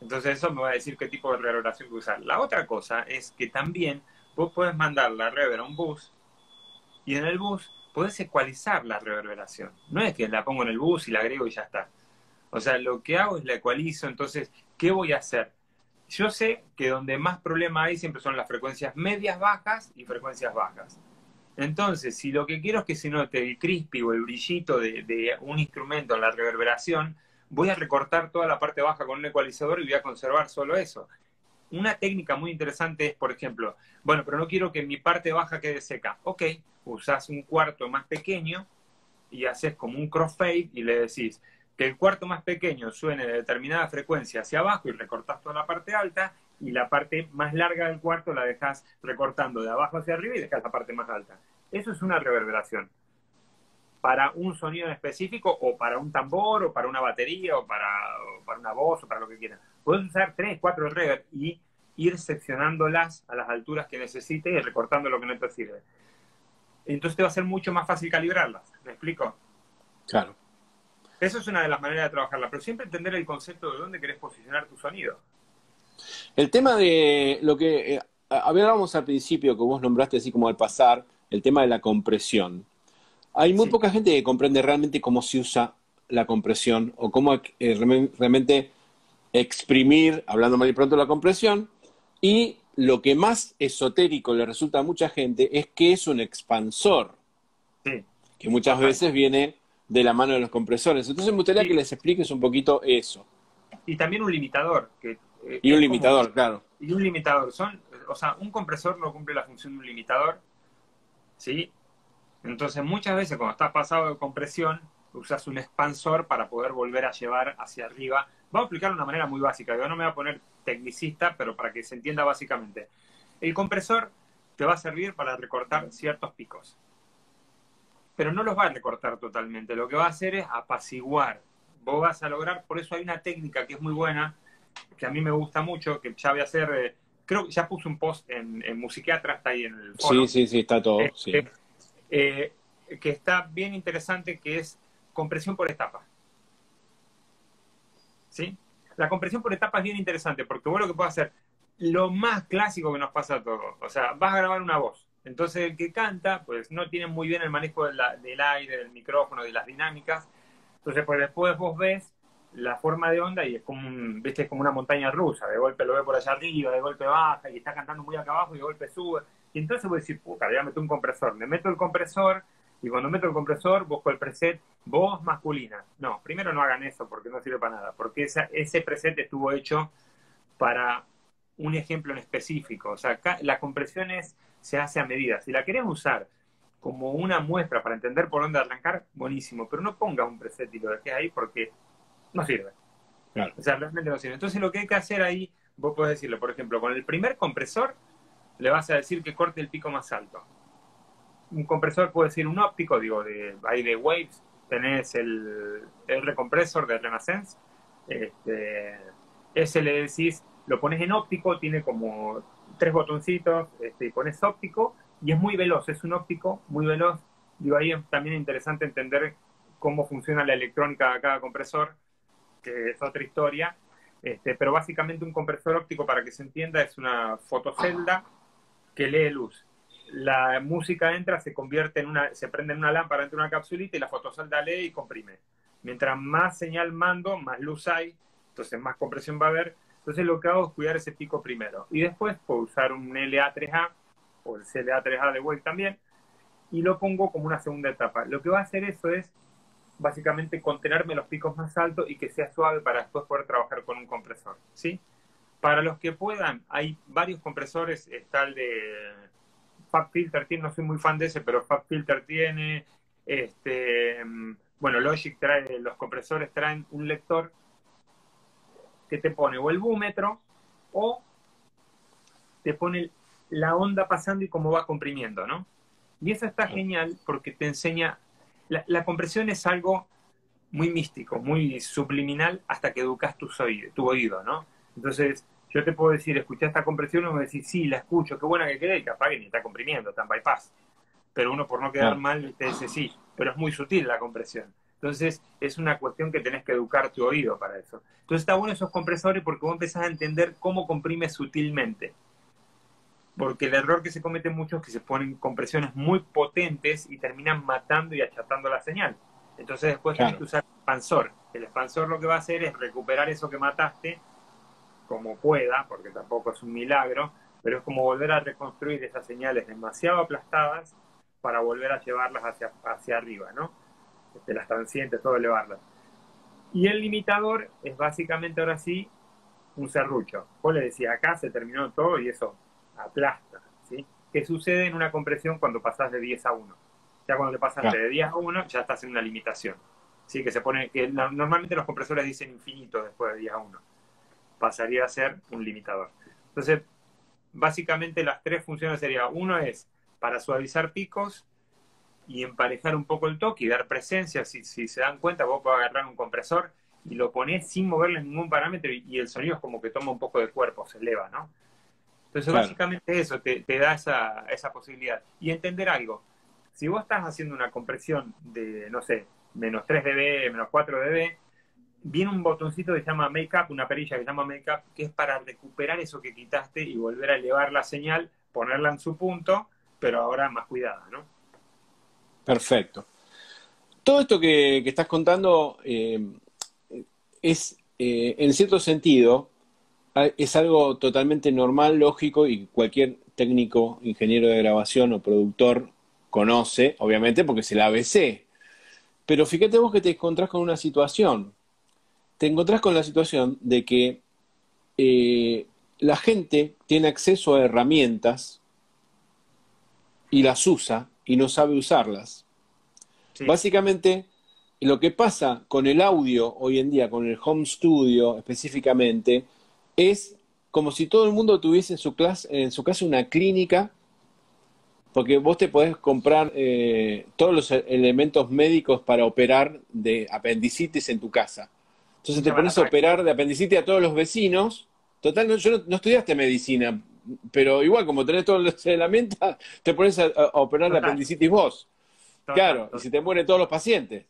Entonces eso me va a decir qué tipo de reverberación que usar. La otra cosa es que también vos podés mandar la reverb a un bus y en el bus podés ecualizar la reverberación. No es que la pongo en el bus y la agrego y ya está. O sea, lo que hago es la ecualizo. Entonces, ¿qué voy a hacer? Yo sé que donde más problema hay siempre son las frecuencias medias bajas y frecuencias bajas. Entonces, si lo que quiero es que se note el crispy o el brillito de un instrumento en la reverberación, voy a recortar toda la parte baja con un ecualizador y voy a conservar solo eso. Una técnica muy interesante es, por ejemplo, bueno, pero no quiero que mi parte baja quede seca. Ok, usás un cuarto más pequeño y haces como un crossfade y le decís que el cuarto más pequeño suene de determinada frecuencia hacia abajo y recortás toda la parte alta y la parte más larga del cuarto la dejas recortando de abajo hacia arriba y dejas la parte más alta. Eso es una reverberación. Para un sonido en específico o para un tambor o para una batería o para una voz o para lo que quieras. Puedes usar 3, 4 reverb y ir seccionándolas a las alturas que necesites y recortando lo que no te sirve. Entonces te va a ser mucho más fácil calibrarlas. ¿Me explico? Claro. Eso es una de las maneras de trabajarla, pero siempre entender el concepto de dónde querés posicionar tu sonido. El tema de lo que hablábamos al principio, que vos nombraste así como al pasar, el tema de la compresión. Hay muy poca gente que comprende realmente cómo se usa la compresión o cómo realmente exprimir, hablando mal y pronto, la compresión. Y lo que más esotérico le resulta a mucha gente es que es un expansor, que muchas veces viene de la mano de los compresores. Entonces me gustaría que les expliques un poquito eso. Y también un limitador. Y un limitador, claro. Y un limitador. O sea, un compresor no cumple la función de un limitador, ¿sí? Entonces muchas veces cuando estás pasado de compresión, usas un expansor para poder volver a llevar hacia arriba. Vamos a explicarlo de una manera muy básica. Yo no me voy a poner tecnicista, pero para que se entienda básicamente. El compresor te va a servir para recortar ciertos picos. Pero no los va a recortar totalmente. Lo que va a hacer es apaciguar. Vos vas a lograr, por eso hay una técnica que es muy buena, que a mí me gusta mucho, que ya voy a hacer creo que ya puse un post en Musiquiatra, está ahí en el Sí, foro, sí, sí, está todo, sí. eh, que está bien interesante, que es compresión por etapas. ¿Sí? La compresión por etapas es bien interesante, porque vos lo que puedes hacer, lo más clásico que nos pasa a todos, o sea, vas a grabar una voz, entonces el que canta, pues no tiene muy bien el manejo del aire, del micrófono, de las dinámicas, entonces pues después vos ves la forma de onda y es como, ¿viste? Es como una montaña rusa, de golpe lo ve por allá arriba, de golpe baja, y está cantando muy acá abajo y de golpe sube, y entonces voy a decir, puta, le voy a meter un compresor, me meto el compresor, y cuando meto el compresor, busco el preset voz masculina. No, primero no hagan eso porque no sirve para nada, porque ese preset estuvo hecho para un ejemplo en específico. O sea, acá la compresión se hace a medida. Si la querés usar como una muestra para entender por dónde arrancar, buenísimo, pero no pongas un preset y lo dejes ahí porque no sirve. Claro. O sea, realmente no sirve. Entonces lo que hay que hacer ahí, vos podés decirlo, por ejemplo, con el primer compresor le vas a decir que corte el pico más alto. Un compresor puede ser un óptico, digo, ahí de Waves, tenés el R-compresor de Renaissance, ese le decís, lo pones en óptico, tiene como 3 botoncitos, y pones óptico, y es muy veloz, es un óptico muy veloz, digo, ahí es también interesante entender cómo funciona la electrónica de cada compresor, que es otra historia, pero básicamente un compresor óptico, para que se entienda, es una fotocelda que lee luz. La música entra, se prende en una lámpara dentro de una capsulita y la fotocelda lee y comprime. Mientras más señal mando, más luz hay, entonces más compresión va a haber. Entonces lo que hago es cuidar ese pico primero. Y después puedo usar un LA3A o el CLA3A de Wave también y lo pongo como una segunda etapa. Lo que va a hacer eso es básicamente contenerme los picos más altos y que sea suave para después poder trabajar con un compresor, ¿sí? Para los que puedan, hay varios compresores, está el de FabFilter, no soy muy fan de ese, pero FabFilter tiene, bueno, Logic trae, los compresores traen un lector que te pone o el búmetro o te pone la onda pasando y cómo va comprimiendo, ¿no? Y eso está genial porque te enseña, la compresión es algo muy místico, muy subliminal hasta que educas tu oído, ¿no? Entonces, yo te puedo decir, escuché esta compresión, y me decís, sí, la escucho, qué buena que quede, y capaz que ni está comprimiendo, está en bypass. Pero uno por no quedar mal te dice sí, pero es muy sutil la compresión. Entonces, es una cuestión que tenés que educar tu oído para eso. Entonces, está bueno esos compresores porque vos empezás a entender cómo comprime sutilmente. Porque el error que se comete mucho es que se ponen compresiones muy potentes y terminan matando y achatando la señal. Entonces después tenés que usar el expansor. El expansor lo que va a hacer es recuperar eso que mataste como pueda, porque tampoco es un milagro, pero es como volver a reconstruir esas señales demasiado aplastadas para volver a llevarlas hacia arriba, ¿no? Las transientes, todo elevarlas. Y el limitador es básicamente ahora sí un serrucho. Vos le decís, acá se terminó todo y eso aplasta, ¿sí? ¿Qué sucede en una compresión cuando pasás de 10 a 1? Ya cuando te pasaste de 10 a 1, ya estás en una limitación. ¿Sí? Que se pone, que normalmente los compresores dicen infinito después de 10 a 1. Pasaría a ser un limitador. Entonces, básicamente las 3 funciones serían, uno es para suavizar picos y emparejar un poco el toque y dar presencia. Si se dan cuenta, vos podés agarrar un compresor y lo ponés sin moverle ningún parámetro y el sonido es como que toma un poco de cuerpo, se eleva, ¿no? Entonces, básicamente eso te da esa posibilidad. Y entender algo. Si vos estás haciendo una compresión de, no sé, menos 3 dB, menos 4 dB, viene un botoncito que se llama Make Up, una perilla que se llama Make Up, que es para recuperar eso que quitaste y volver a elevar la señal, ponerla en su punto, pero ahora más cuidada, ¿no? Perfecto. Todo esto que estás contando es, en cierto sentido, es algo totalmente normal, lógico, y cualquier técnico, ingeniero de grabación o productor conoce, obviamente, porque es el ABC. Pero fíjate vos que te encontrás con una situación. Te encontrás con la situación de que la gente tiene acceso a herramientas y las usa y no sabe usarlas. Sí. Básicamente, lo que pasa con el audio hoy en día, con el home studio específicamente, es como si todo el mundo tuviese en su casa una clínica, porque vos te podés comprar todos los elementos médicos para operar de apendicitis en tu casa. Entonces te pones a operar de apendicitis a todos los vecinos. Total, no estudiaste medicina, pero igual, como tenés todas las herramientas, te pones a operar la Total, apendicitis vos. total, Claro, y total. se te mueren todos los pacientes.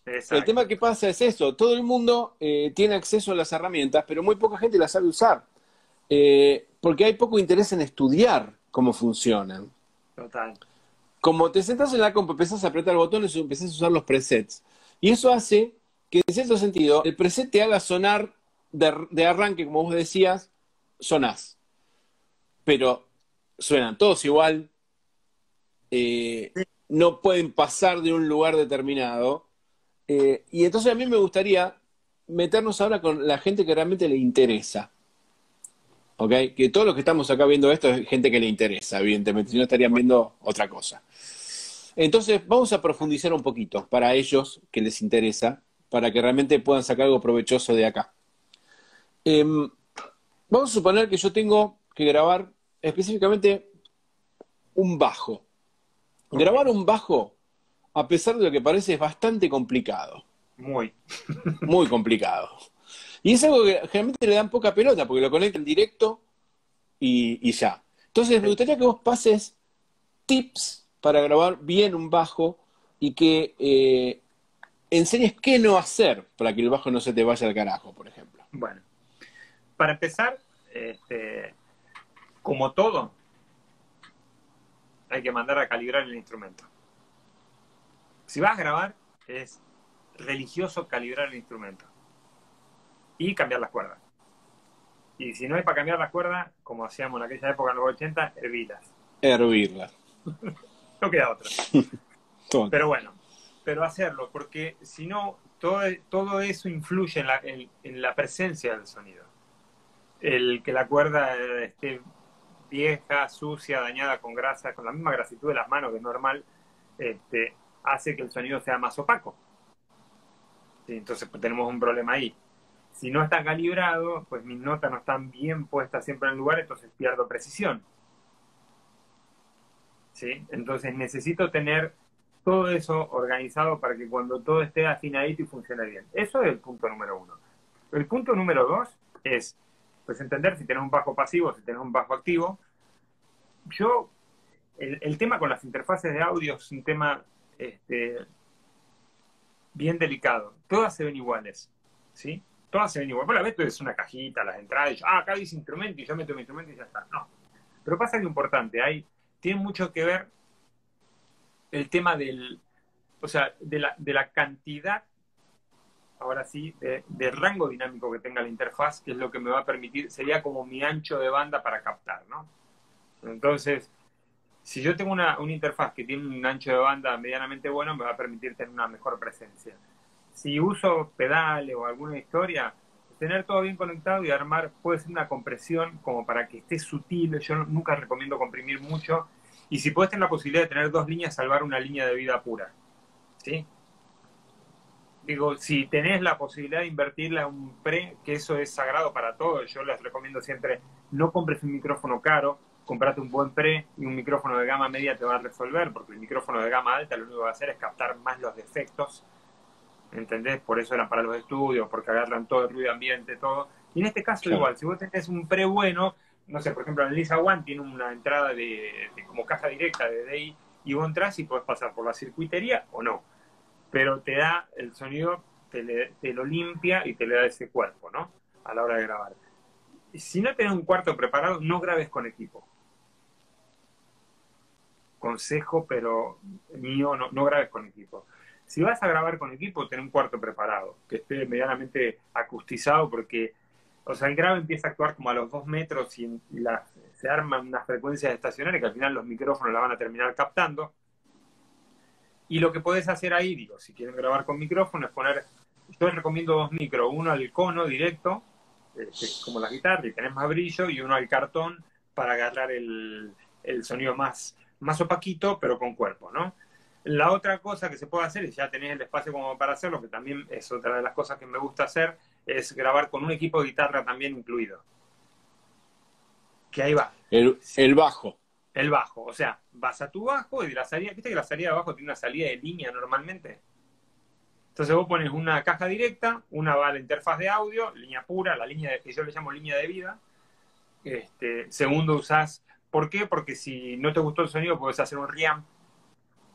El tema Exacto. que pasa es eso, todo el mundo tiene acceso a las herramientas, pero muy poca gente las sabe usar, porque hay poco interés en estudiar cómo funcionan. Total. Como te sentás en la compu, empezás a apretar botones y empezás a usar los presets. Y eso hace que, en cierto sentido, el preset te haga sonar de arranque, como vos decías, sonás. Pero suenan todos igual, eh, no pueden pasar de un lugar determinado. Y entonces a mí me gustaría meternos ahora con la gente que realmente le interesa. ¿Ok? Que todos los que estamos acá viendo esto es gente que le interesa, evidentemente, si no estarían viendo otra cosa. Entonces, vamos a profundizar un poquito para ellos que les interesa, para que realmente puedan sacar algo provechoso de acá. Vamos a suponer que yo tengo que grabar específicamente un bajo. Ok. Grabar un bajo, a pesar de lo que parece, es bastante complicado. Muy. Muy complicado. Y es algo que generalmente le dan poca pelota, porque lo conectan directo y ya. Entonces, me Sí. gustaría que vos pases tips para grabar bien un bajo y que enseñes qué no hacer para que el bajo no se te vaya al carajo, por ejemplo. Bueno, para empezar, como todo, hay que mandar a calibrar el instrumento. Si vas a grabar, es religioso calibrar el instrumento y cambiar las cuerdas. Y si no hay para cambiar las cuerdas, como hacíamos en aquella época, en los 80, hervidas. Hervirla. No queda otra. Todo. Pero bueno, pero hacerlo, porque si no, todo eso influye en la presencia del sonido. El que la cuerda esté vieja, sucia, dañada con grasa, con la misma grasitud de las manos que es normal, hace que el sonido sea más opaco. ¿Sí? Entonces pues, tenemos un problema ahí. Si no está calibrado, pues mis notas no están bien puestas siempre en el lugar, entonces pierdo precisión. ¿Sí? Entonces necesito tener todo eso organizado para que cuando todo esté afinadito y funcione bien. Eso es el punto número uno. El punto número dos es pues entender si tenés un bajo pasivo, si tenés un bajo activo. El tema con las interfaces de audio es un tema bien delicado. Todas se ven iguales, ¿sí? Todas se ven iguales. Bueno, la vez es una cajita, las entradas, y yo, acá dice instrumento y yo meto mi instrumento y ya está. No. Pero pasa algo importante, tiene mucho que ver el tema o sea, de la cantidad, ahora sí, de rango dinámico que tenga la interfaz, que es lo que me va a permitir, sería como mi ancho de banda para captar, ¿no? Entonces, si yo tengo una interfaz que tiene un ancho de banda medianamente bueno, me va a permitir tener una mejor presencia. Si uso pedales o alguna historia, tener todo bien conectado y armar puede ser una compresión como para que esté sutil. Yo nunca recomiendo comprimir mucho. Y si puedes tener la posibilidad de tener dos líneas, salvar una línea de vida pura. ¿Sí? Digo, si tenés la posibilidad de invertirla en un pre, que eso es sagrado para todos, yo les recomiendo siempre, no compres un micrófono caro, comprate un buen pre y un micrófono de gama media te va a resolver, porque el micrófono de gama alta lo único que va a hacer es captar más los defectos, ¿entendés? Por eso eran para los estudios, porque agarran todo el ruido ambiente, todo. Y en este caso Claro. igual, si vos tenés un pre bueno, no sé, por ejemplo, el Lisa One tiene una entrada de como caja directa de DI, y vos entras y podés pasar por la circuitería o no, pero te da el sonido, te lo limpia y te le da ese cuerpo, ¿no? A la hora de grabar. Y si no tenés un cuarto preparado, no grabes con equipo. Consejo, pero mío, no grabes con equipo. Si vas a grabar con equipo, ten un cuarto preparado, que esté medianamente acustizado, porque, o sea, el grave empieza a actuar como a los 2 metros y se arman unas frecuencias estacionarias que al final los micrófonos la van a terminar captando. Y lo que podés hacer ahí, digo, si quieren grabar con micrófono, es poner, yo les recomiendo 2 micros, uno al cono directo, que es como la guitarra, y tenés más brillo, y uno al cartón para agarrar el sonido más opaquito, pero con cuerpo, ¿no? La otra cosa que se puede hacer, y ya tenés el espacio como para hacerlo, que también es otra de las cosas que me gusta hacer, es grabar con un equipo de guitarra también incluido. Que ahí va. El bajo. El bajo, o sea, vas a tu bajo y de la salida, viste que la salida de abajo tiene una salida de línea normalmente. Entonces vos pones una caja directa, una va a la interfaz de audio, línea pura, la línea que yo le llamo línea de vida, Segundo, usás... ¿Por qué? Porque si no te gustó el sonido, podés hacer un reamp,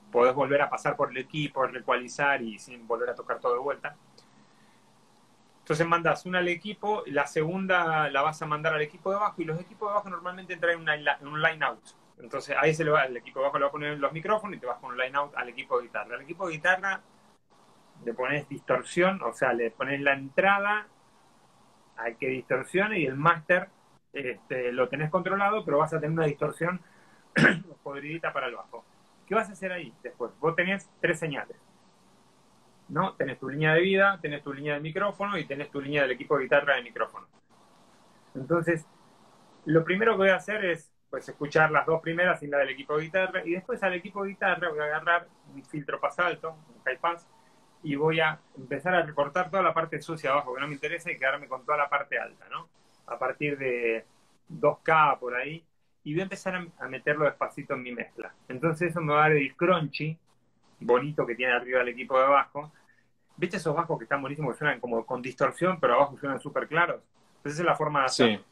podés volver a pasar por el equipo, recualizar y sin volver a tocar todo de vuelta. Entonces mandas una al equipo, la segunda la vas a mandar al equipo de abajo, y los equipos de abajo normalmente entran en un line out. Entonces ahí se le va, el equipo de abajo le va a poner los micrófonos y te vas con un line out al equipo de guitarra. Al equipo de guitarra le pones distorsión, o sea, le pones la entrada al que distorsione, y el máster lo tenés controlado, pero vas a tener una distorsión podridita para el bajo. ¿Qué vas a hacer ahí después? Vos tenés 3 señales, ¿no? Tenés tu línea de vida, tenés tu línea de micrófono y tenés tu línea del equipo de guitarra de micrófono. Entonces, lo primero que voy a hacer es pues escuchar las 2 primeras sin la del equipo de guitarra, y después al equipo de guitarra voy a agarrar un filtro pas alto, un high pass, y voy a empezar a recortar toda la parte sucia abajo que no me interesa y quedarme con toda la parte alta, ¿no? A partir de 2K por ahí, y voy a empezar a meterlo despacito en mi mezcla. Entonces eso me va a dar el crunchy bonito que tiene arriba el equipo de abajo. ¿Viste esos bajos que están buenísimos, que suenan como con distorsión, pero abajo suenan súper claros? Entonces esa es la forma de hacerlo. Sí,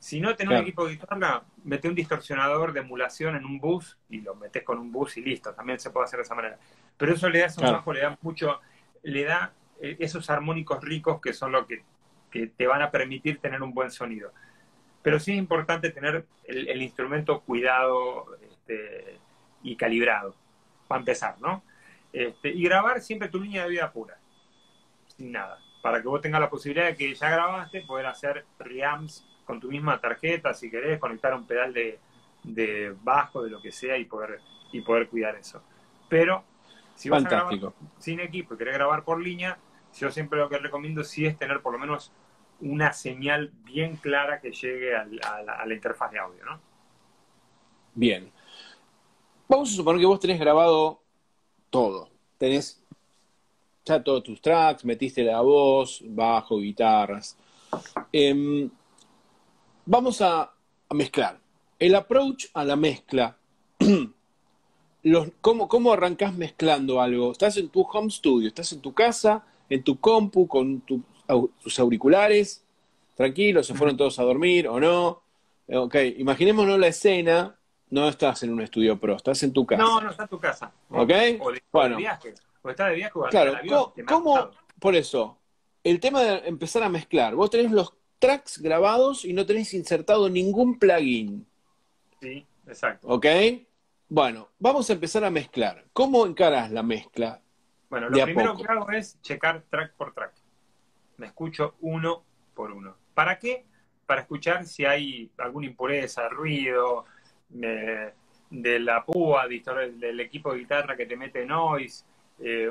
Si no tenés claro. un equipo de guitarra, mete un distorsionador de emulación en un bus y lo metes con un bus y listo. También se puede hacer de esa manera. Pero eso le da a esos bajos, le da mucho, le da esos armónicos ricos que son lo que te van a permitir tener un buen sonido. Pero sí es importante tener el instrumento cuidado y calibrado, para empezar, ¿no? Y grabar siempre tu línea de vida pura, sin nada, para que vos tengas la posibilidad de que ya grabaste, poder hacer reamps con tu misma tarjeta, si querés, conectar un pedal de bajo, de lo que sea, y poder cuidar eso. Pero si vas a grabar sin equipo y querés grabar por línea, yo siempre lo que recomiendo sí es tener por lo menos una señal bien clara que llegue a la interfaz de audio, ¿no? Bien. Vamos a suponer que vos tenés grabado todo. Tenés ya todos tus tracks, metiste la voz, bajo, guitarras. Vamos a mezclar. El approach a la mezcla. ¿Cómo arrancás mezclando algo? Estás en tu home studio, estás en tu casa, en tu compu, con tus auriculares, tranquilo, se fueron todos a dormir o no. Ok, imaginémonos la escena, no estás en un estudio pro, estás en tu casa. No está en tu casa. Ok, o de viaje, o estás de viaje o claro, en el avión. ¿cómo? Por eso, el tema de empezar a mezclar, vos tenés los tracks grabados y no tenés insertado ningún plugin. Sí, exacto. ¿Ok? Bueno, vamos a empezar a mezclar. ¿Cómo encarás la mezcla? Bueno, lo primero que hago es checar track por track. Me escucho uno por uno. ¿Para qué? Para escuchar si hay alguna impureza, ruido, de la púa, del equipo de guitarra que te mete noise,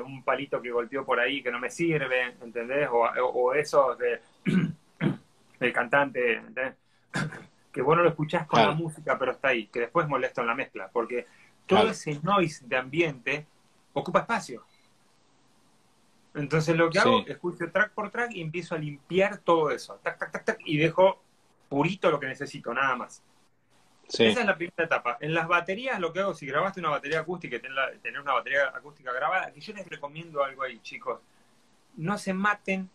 un palito que golpeó por ahí que no me sirve, ¿entendés? O esos del cantante, ¿entendés? Que vos no lo escuchás con la música, pero está ahí, que después molesta en la mezcla, porque todo ese noise de ambiente ocupa espacio. Entonces lo que hago, escucho track por track y empiezo a limpiar todo eso, tac, tac, tac, tac, y dejo purito lo que necesito, nada más. Sí. Esa es la primera etapa. En las baterías lo que hago, si grabaste una batería acústica y tenés una batería acústica grabada, que yo les recomiendo algo ahí, chicos. No se maten,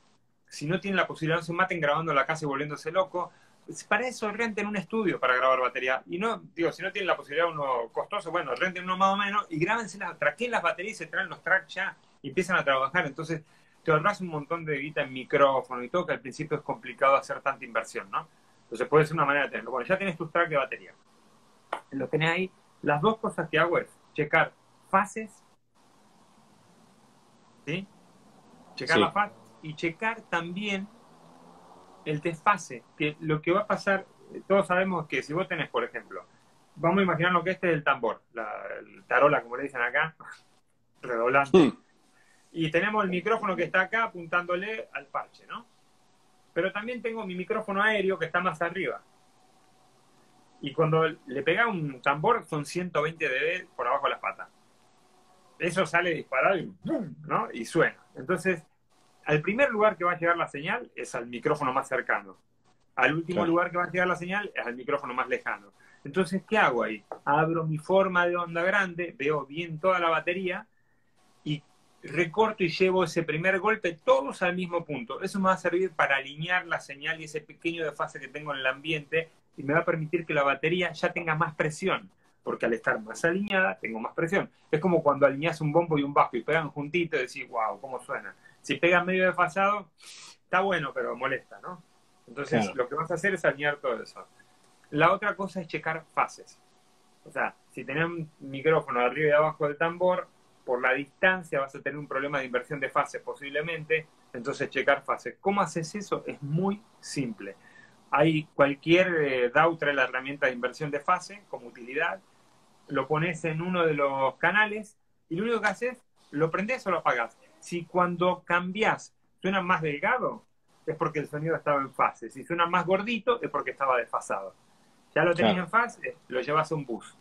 si no tienen la posibilidad, no se maten grabando en la casa y volviéndose loco. Para eso renten un estudio para grabar batería. Y no, digo, si no tienen la posibilidad uno costoso, bueno, renten uno más o menos y grábense traqueen las baterías y se traen los tracks ya y empiezan a trabajar. Entonces te ahorras un montón de guita en micrófono y todo, que al principio es complicado hacer tanta inversión, ¿no? Entonces puede ser una manera de tenerlo. Bueno, ya tenés tus tracks de batería. Lo tenés ahí. Las 2 cosas que hago es checar fases, ¿sí? Checar las fases y checar también el desfase, que lo que va a pasar, todos sabemos que si vos tenés, por ejemplo, vamos a imaginar lo que es el tambor, el tarola, como le dicen acá, redoblante, y tenemos el micrófono que está acá apuntándole al parche, ¿no? Pero también tengo mi micrófono aéreo que está más arriba. Y cuando le pega un tambor son 120 dB por abajo de las patas. Eso sale disparado y ¡pum!, ¿no? Y suena. Entonces, al primer lugar que va a llegar la señal es al micrófono más cercano. Al último lugar que va a llegar la señal es al micrófono más lejano. Entonces, ¿qué hago ahí? Abro mi forma de onda grande, veo bien toda la batería y recorto y llevo ese primer golpe todos al mismo punto. Eso me va a servir para alinear la señal y ese pequeño desfase que tengo en el ambiente y me va a permitir que la batería ya tenga más presión, porque al estar más alineada tengo más presión. Es como cuando alineas un bombo y un bajo y pegan juntitos y decís, wow, ¿cómo suena? Si pegan medio desfasado, está bueno, pero molesta, ¿no? Entonces, Claro, lo que vas a hacer es alinear todo eso. La otra cosa es checar fases. O sea, si tenés un micrófono arriba y abajo del tambor, por la distancia vas a tener un problema de inversión de fases posiblemente, entonces checar fases. ¿Cómo haces eso? Es muy simple. Hay cualquier DAW trae la herramienta de inversión de fase como utilidad, lo pones en uno de los canales y lo único que haces, lo prendes o lo apagas. Si cuando cambias suena más delgado, es porque el sonido estaba en fase. Si suena más gordito, es porque estaba desfasado. Ya lo tenés claro. en fase, lo llevas a un bus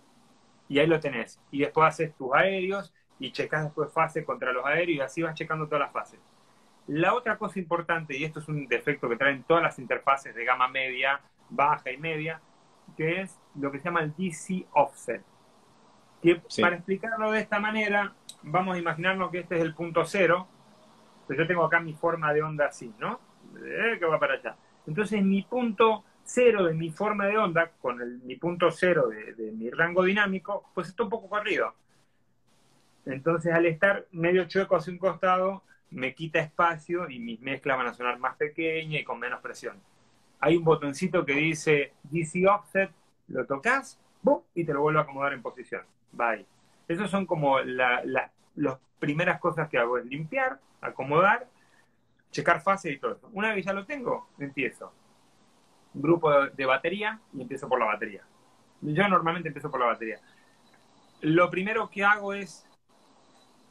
y ahí lo tenés. Y después haces tus aéreos y checas después fase contra los aéreos y así vas checando todas las fases. La otra cosa importante, y esto es un defecto que traen todas las interfaces de gama media, baja y media, que es lo que se llama el DC offset. Que para Sí, explicarlo de esta manera, vamos a imaginarnos que este es el punto cero, pues yo tengo acá mi forma de onda así, ¿no? Que va para allá. Entonces mi punto cero de mi forma de onda, con mi punto cero de mi rango dinámico, pues está un poco corrido. Entonces al estar medio chueco hacia un costado, me quita espacio y mis mezclas van a sonar más pequeñas y con menos presión. Hay un botoncito que dice DC Offset, lo tocas, ¡bum! Y te lo vuelve a acomodar en posición. Bye. Esas son como las primeras cosas que hago, es limpiar, acomodar, checar fase y todo eso. Una vez ya lo tengo, empiezo. Un grupo de batería y empiezo por la batería. Yo normalmente empiezo por la batería. Lo primero que hago es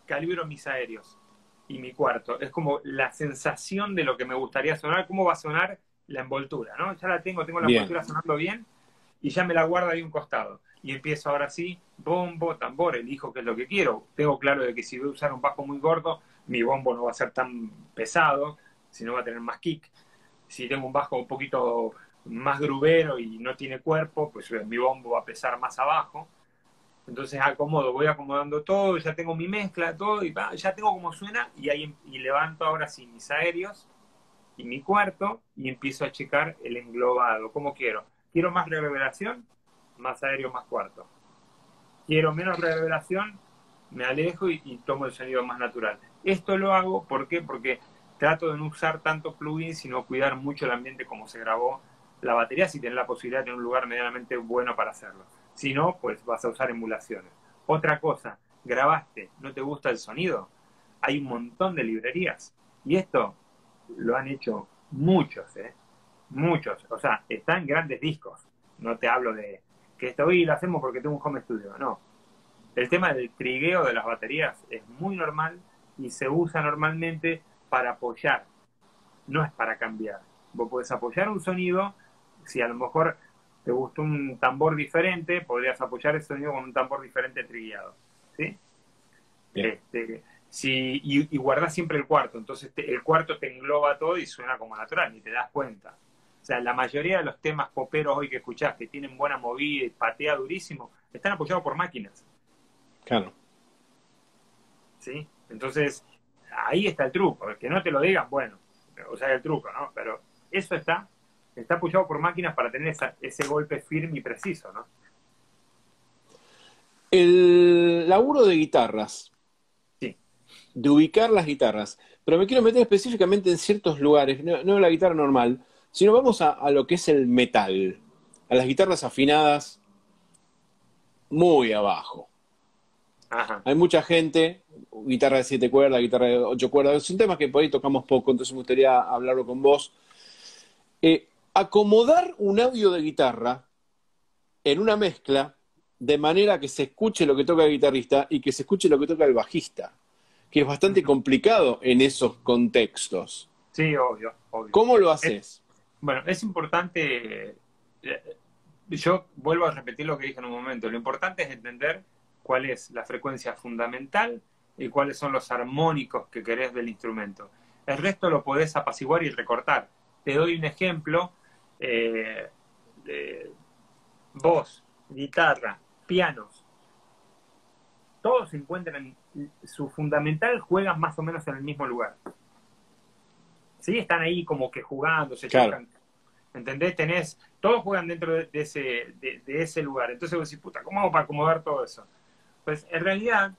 calibro mis aéreos y mi cuarto. Es como la sensación de lo que me gustaría sonar, cómo va a sonar la envoltura, ¿no? Ya la tengo la bien. envoltura sonando bien y ya me la guardo ahí un costado. Y empiezo ahora sí, bombo, tambor, elijo qué es lo que quiero. Tengo claro de que si voy a usar un bajo muy gordo, mi bombo no va a ser tan pesado, sino va a tener más kick. Si tengo un bajo un poquito más grubero y no tiene cuerpo, pues mi bombo va a pesar más abajo. Entonces acomodo, voy acomodando todo, ya tengo mi mezcla, todo, y ya tengo como suena, y ahí y levanto ahora sí mis aéreos y mi cuarto, y empiezo a checar el englobado, como quiero. ¿Quiero más reverberación? Más aéreo, más cuarto. ¿Quiero menos reverberación? Me alejo y tomo el sonido más natural. Esto lo hago, ¿por qué? Porque trato de no usar tanto plugins, sino cuidar mucho el ambiente como se grabó la batería, si tenés la posibilidad de tener un lugar medianamente bueno para hacerlo. Si no, pues vas a usar emulaciones. Otra cosa, grabaste, ¿no te gusta el sonido? Hay un montón de librerías. Y esto lo han hecho muchos, ¿eh? Muchos. O sea, están grandes discos. No te hablo de que esto hoy lo hacemos porque tengo un home studio. No. El tema del trigueo de las baterías es muy normal y se usa normalmente para apoyar, no es para cambiar. Vos podés apoyar un sonido, si a lo mejor te gustó un tambor diferente, podrías apoyar ese sonido con un tambor diferente trigueado. ¿Sí? Bien. Y guardás siempre el cuarto, entonces el cuarto te engloba todo y suena como natural, ni te das cuenta. O sea, la mayoría de los temas poperos hoy que escuchás, que tienen buena movida y patea durísimo, están apoyados por máquinas. Claro. ¿Sí? Entonces, ahí está el truco. El que no te lo digan, bueno, o sea, el truco, ¿no? Pero eso está apoyado por máquinas para tener ese golpe firme y preciso, ¿no? El laburo de guitarras, Sí. de ubicar las guitarras, pero me quiero meter específicamente en ciertos lugares, no la guitarra normal, sino vamos a lo que es el metal, a las guitarras afinadas muy abajo. Ajá. Hay mucha gente, guitarra de 7 cuerdas, guitarra de 8 cuerdas, son temas que por ahí tocamos poco, entonces me gustaría hablarlo con vos. Acomodar un audio de guitarra en una mezcla de manera que se escuche lo que toca el guitarrista y que se escuche lo que toca el bajista, que es bastante Ujú. complicado en esos contextos. Sí, obvio, obvio. ¿Cómo lo Es- haces? bueno, es importante, yo vuelvo a repetir lo que dije en un momento, lo importante es entender cuál es la frecuencia fundamental y cuáles son los armónicos que querés del instrumento. El resto lo podés apaciguar y recortar. Te doy un ejemplo, eh, de voz, guitarra, pianos, todos se encuentran, su fundamental juegan más o menos en el mismo lugar. ¿Sí? Están ahí como que jugando, se Claro, chocan. ¿Entendés? Todos juegan dentro de ese lugar. Entonces vos decís, puta, ¿cómo hago para acomodar todo eso? Pues en realidad,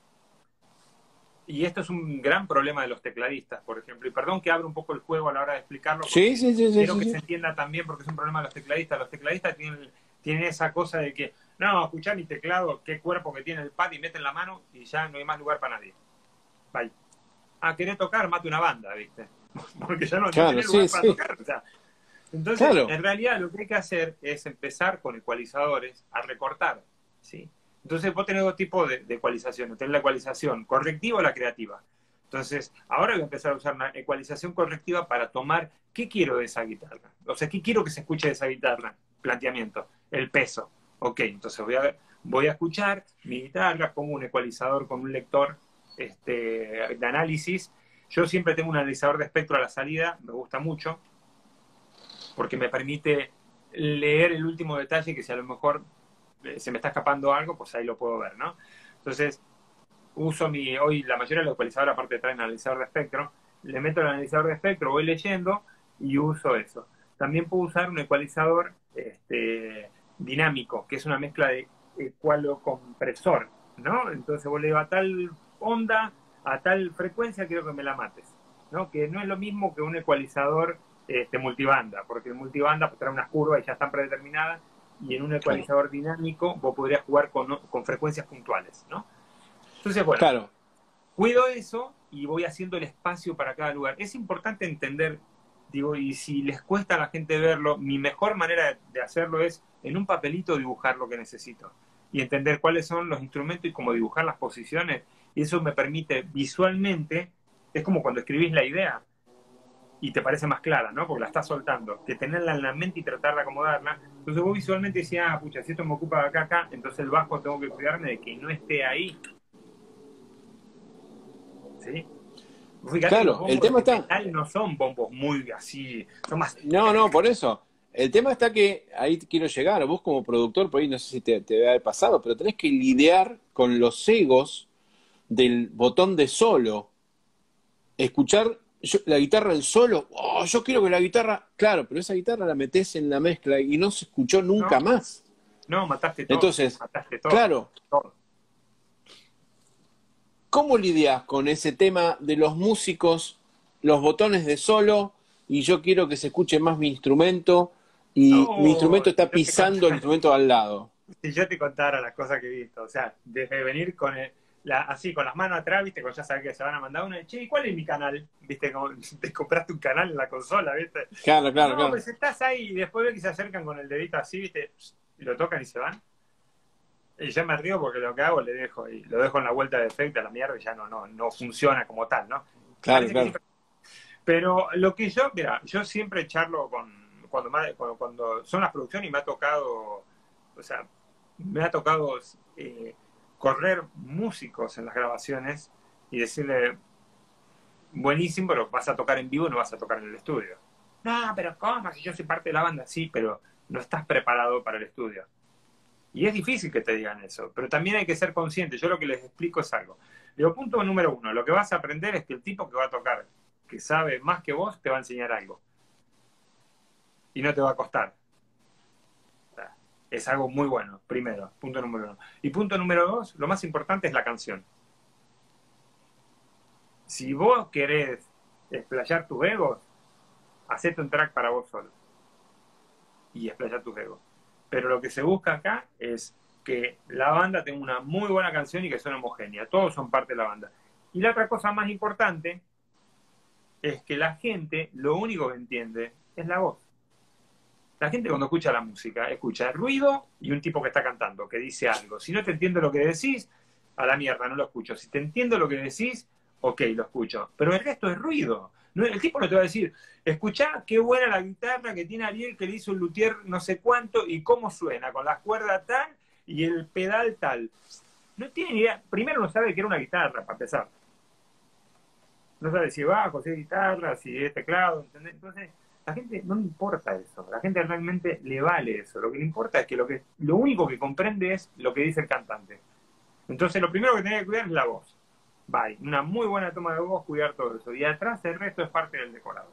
y esto es un gran problema de los tecladistas, por ejemplo, y perdón que abra un poco el juego a la hora de explicarlo, porque Sí, sí, sí, sí, quiero sí, que sí. se entienda también, porque es un problema de los tecladistas. Los tecladistas tienen esa cosa de que, no, escuchá mi teclado, qué cuerpo que tiene el pad, y meten la mano y ya no hay más lugar para nadie. Bye. Ah, querés tocar, mate una banda, ¿viste? Porque ya no Claro, tenés lugar sí, para sí. tocar. O sea, entonces, Claro, en realidad lo que hay que hacer es empezar con ecualizadores a recortar, ¿sí? Entonces vos tenés dos tipos de ecualización. Tenés la ecualización correctiva o la creativa. Entonces, ahora voy a empezar a usar una ecualización correctiva para tomar qué quiero de esa guitarra. O sea, qué quiero que se escuche de esa guitarra. Planteamiento, el peso. Ok, entonces voy a escuchar mi guitarra como un ecualizador con un lector de análisis. Yo siempre tengo un analizador de espectro a la salida, me gusta mucho, porque me permite leer el último detalle que si a lo mejor se me está escapando algo, pues ahí lo puedo ver, ¿no? Entonces, hoy la mayoría de los ecualizadores, aparte traen analizador de espectro, le meto el analizador de espectro, voy leyendo y uso eso. También puedo usar un ecualizador dinámico, que es una mezcla de ecualocompresor, ¿no? Entonces vos le digo a tal onda, a tal frecuencia, quiero que me la mates, ¿no? Que no es lo mismo que un ecualizador multibanda, porque el multibanda pues, trae unas curvas y ya están predeterminadas, y en un claro, ecualizador dinámico vos podrías jugar con frecuencias puntuales, ¿no? Entonces, bueno, claro. cuido eso y voy haciendo el espacio para cada lugar. Es importante entender, digo, y si les cuesta a la gente verlo, mi mejor manera de hacerlo es en un papelito dibujar lo que necesito y entender cuáles son los instrumentos y cómo dibujar las posiciones. Y eso me permite visualmente, es como cuando escribís la idea y te parece más clara, ¿no? Porque la estás soltando, que tenerla en la mente y tratar de acomodarla. Entonces vos visualmente decís, ah, pucha, si esto me ocupa de acá, entonces el bajo tengo que cuidarme de que no esté ahí, ¿sí? Fíjate que los Claro, el bombos tema de está. metal no son bombos muy así, son más... No, no, por eso. El tema está que ahí te quiero llegar. Vos como productor, por ahí no sé si te debe haber pasado, pero tenés que lidiar con los egos del botón de solo. Escuchar la guitarra en solo. Oh, yo quiero que la guitarra. Claro, pero esa guitarra la metés en la mezcla y no se escuchó nunca No, más. no, Entonces, mataste todo, claro, todo. ¿cómo lidias con ese tema de los músicos, los botones de solo, y yo quiero que se escuche más mi instrumento, y mi No, instrumento está yo te pisando el contara, instrumento al lado? si yo te contara las cosas que he visto, o sea, desde venir así con las manos atrás, viste, cuando ya sabes que se van a mandar una, che, ¿y cuál es mi canal? Viste, como te compraste un canal en la consola, viste. Claro, claro, No, claro. pues estás ahí y después ves que se acercan con el dedito así, viste, y lo tocan y se van. Y yo me río porque lo que hago lo dejo en la vuelta de efecto a la mierda y ya no funciona como tal, ¿no? Claro, Parece que sí, claro. pero lo que mira, yo siempre charlo cuando son las producciones y me ha tocado, o sea, me ha tocado correr músicos en las grabaciones y decirle, buenísimo, pero vas a tocar en vivo, no vas a tocar en el estudio. No, pero ¿cómo? Si yo soy parte de la banda, sí, pero no estás preparado para el estudio. Y es difícil que te digan eso, pero también hay que ser consciente. Yo lo que les explico es algo. Digo, punto número uno, lo que vas a aprender es que el tipo que va a tocar, que sabe más que vos, te va a enseñar algo. Y no te va a costar. O sea, es algo muy bueno, primero, punto número uno. Y punto número dos, lo más importante es la canción. Si vos querés explayar tus egos, hacete un track para vos solo. Y explayar tus egos. Pero lo que se busca acá es que la banda tenga una muy buena canción y que suene homogénea. Todos son parte de la banda. Y la otra cosa más importante es que la gente lo único que entiende es la voz. La gente cuando escucha la música, escucha el ruido y un tipo que está cantando, que dice algo. Si no te entiendo lo que decís, a la mierda, no lo escucho. Si te entiendo lo que decís, ok, lo escucho. Pero el resto es ruido. No, el tipo no te va a decir, escuchá qué buena la guitarra que tiene Ariel, que le hizo un luthier no sé cuánto y cómo suena, con las cuerdas tal y el pedal tal. No tiene ni idea. Primero no sabe que era una guitarra, para empezar. No sabe si es bajo, si es guitarra, si es teclado, ¿entendés? Entonces, la gente no le importa eso. La gente realmente le vale eso. Lo que le importa es que lo único que comprende es lo que dice el cantante. Entonces, lo primero que tiene que cuidar es la voz. Bye. Una muy buena toma de voz, cuidar todo eso. Y atrás el resto es parte del decorado.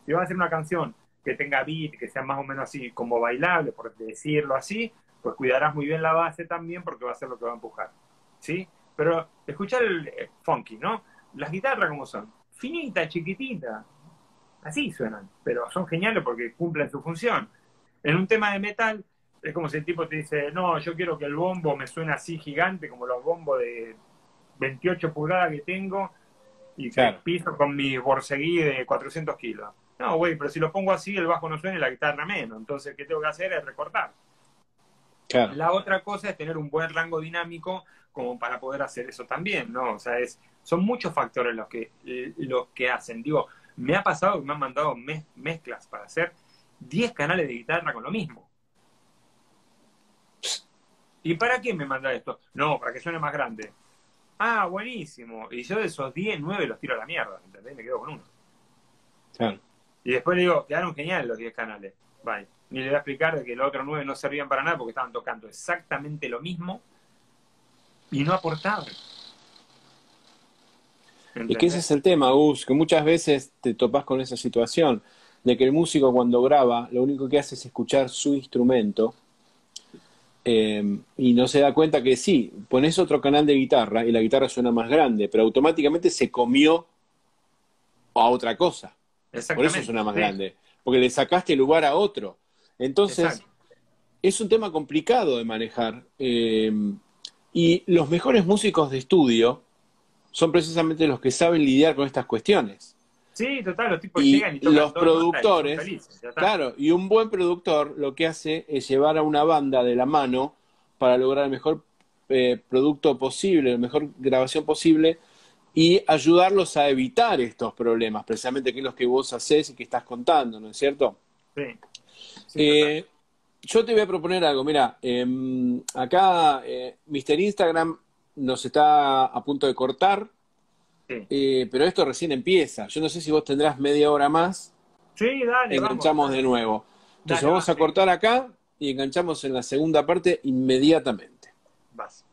Si vas a hacer una canción que tenga beat, que sea más o menos así como bailable, por decirlo así, pues cuidarás muy bien la base también porque va a ser lo que va a empujar, ¿sí? Pero escuchar el funky, ¿no? Las guitarras como son, finitas, chiquititas, así suenan, pero son geniales porque cumplen su función. En un tema de metal, es como si el tipo te dice, no, yo quiero que el bombo me suene así gigante, como los bombos de 28 pulgadas que tengo, y que Claro, piso con mi Borseguí de 400 kilos. No, güey, pero si lo pongo así, el bajo no suena y la guitarra menos. Entonces, ¿qué tengo que hacer? Es recortar. claro. La otra cosa es tener un buen rango dinámico como para poder hacer eso también, ¿no? O sea, son muchos factores los que hacen. Digo, me ha pasado que me han mandado mezclas para hacer 10 canales de guitarra con lo mismo. ¿Y para qué me manda esto? No, para que suene más grande. Ah, buenísimo. Y yo de esos 10, 9 los tiro a la mierda, ¿entendés? Me quedo con uno. Claro. Y después le digo, quedaron geniales los 10 canales. Bye. Ni le voy a explicar de que los otros 9 no servían para nada porque estaban tocando exactamente lo mismo y no aportaban. Es que ese ¿Entendés? es el tema, Gus, que muchas veces te topás con esa situación, de que el músico cuando graba, lo único que hace es escuchar su instrumento y no se da cuenta que sí, pones otro canal de guitarra y la guitarra suena más grande, pero automáticamente se comió a otra cosa. Por eso Exactamente. suena más Sí, grande, porque le sacaste lugar a otro. Entonces, exacto. es un tema complicado de manejar. Y los mejores músicos de estudio son precisamente los que saben lidiar con estas cuestiones. Sí, total, los tipos Y llegan y tocan los dos notas y son productores, felices, ya está. claro, y un buen productor lo que hace es llevar a una banda de la mano para lograr el mejor producto posible, la mejor grabación posible y ayudarlos a evitar estos problemas, precisamente que es lo que vos hacés y que estás contando, ¿no es cierto? Sí, sí, total. Eh, yo te voy a proponer algo, mira, acá Mr. Instagram nos está a punto de cortar, Sí. pero esto recién empieza. Yo no sé si vos tendrás media hora más, Sí, dale, vamos, enganchamos de nuevo. Entonces dale, vamos va, a sí, cortar acá y enganchamos en la segunda parte inmediatamente. vas.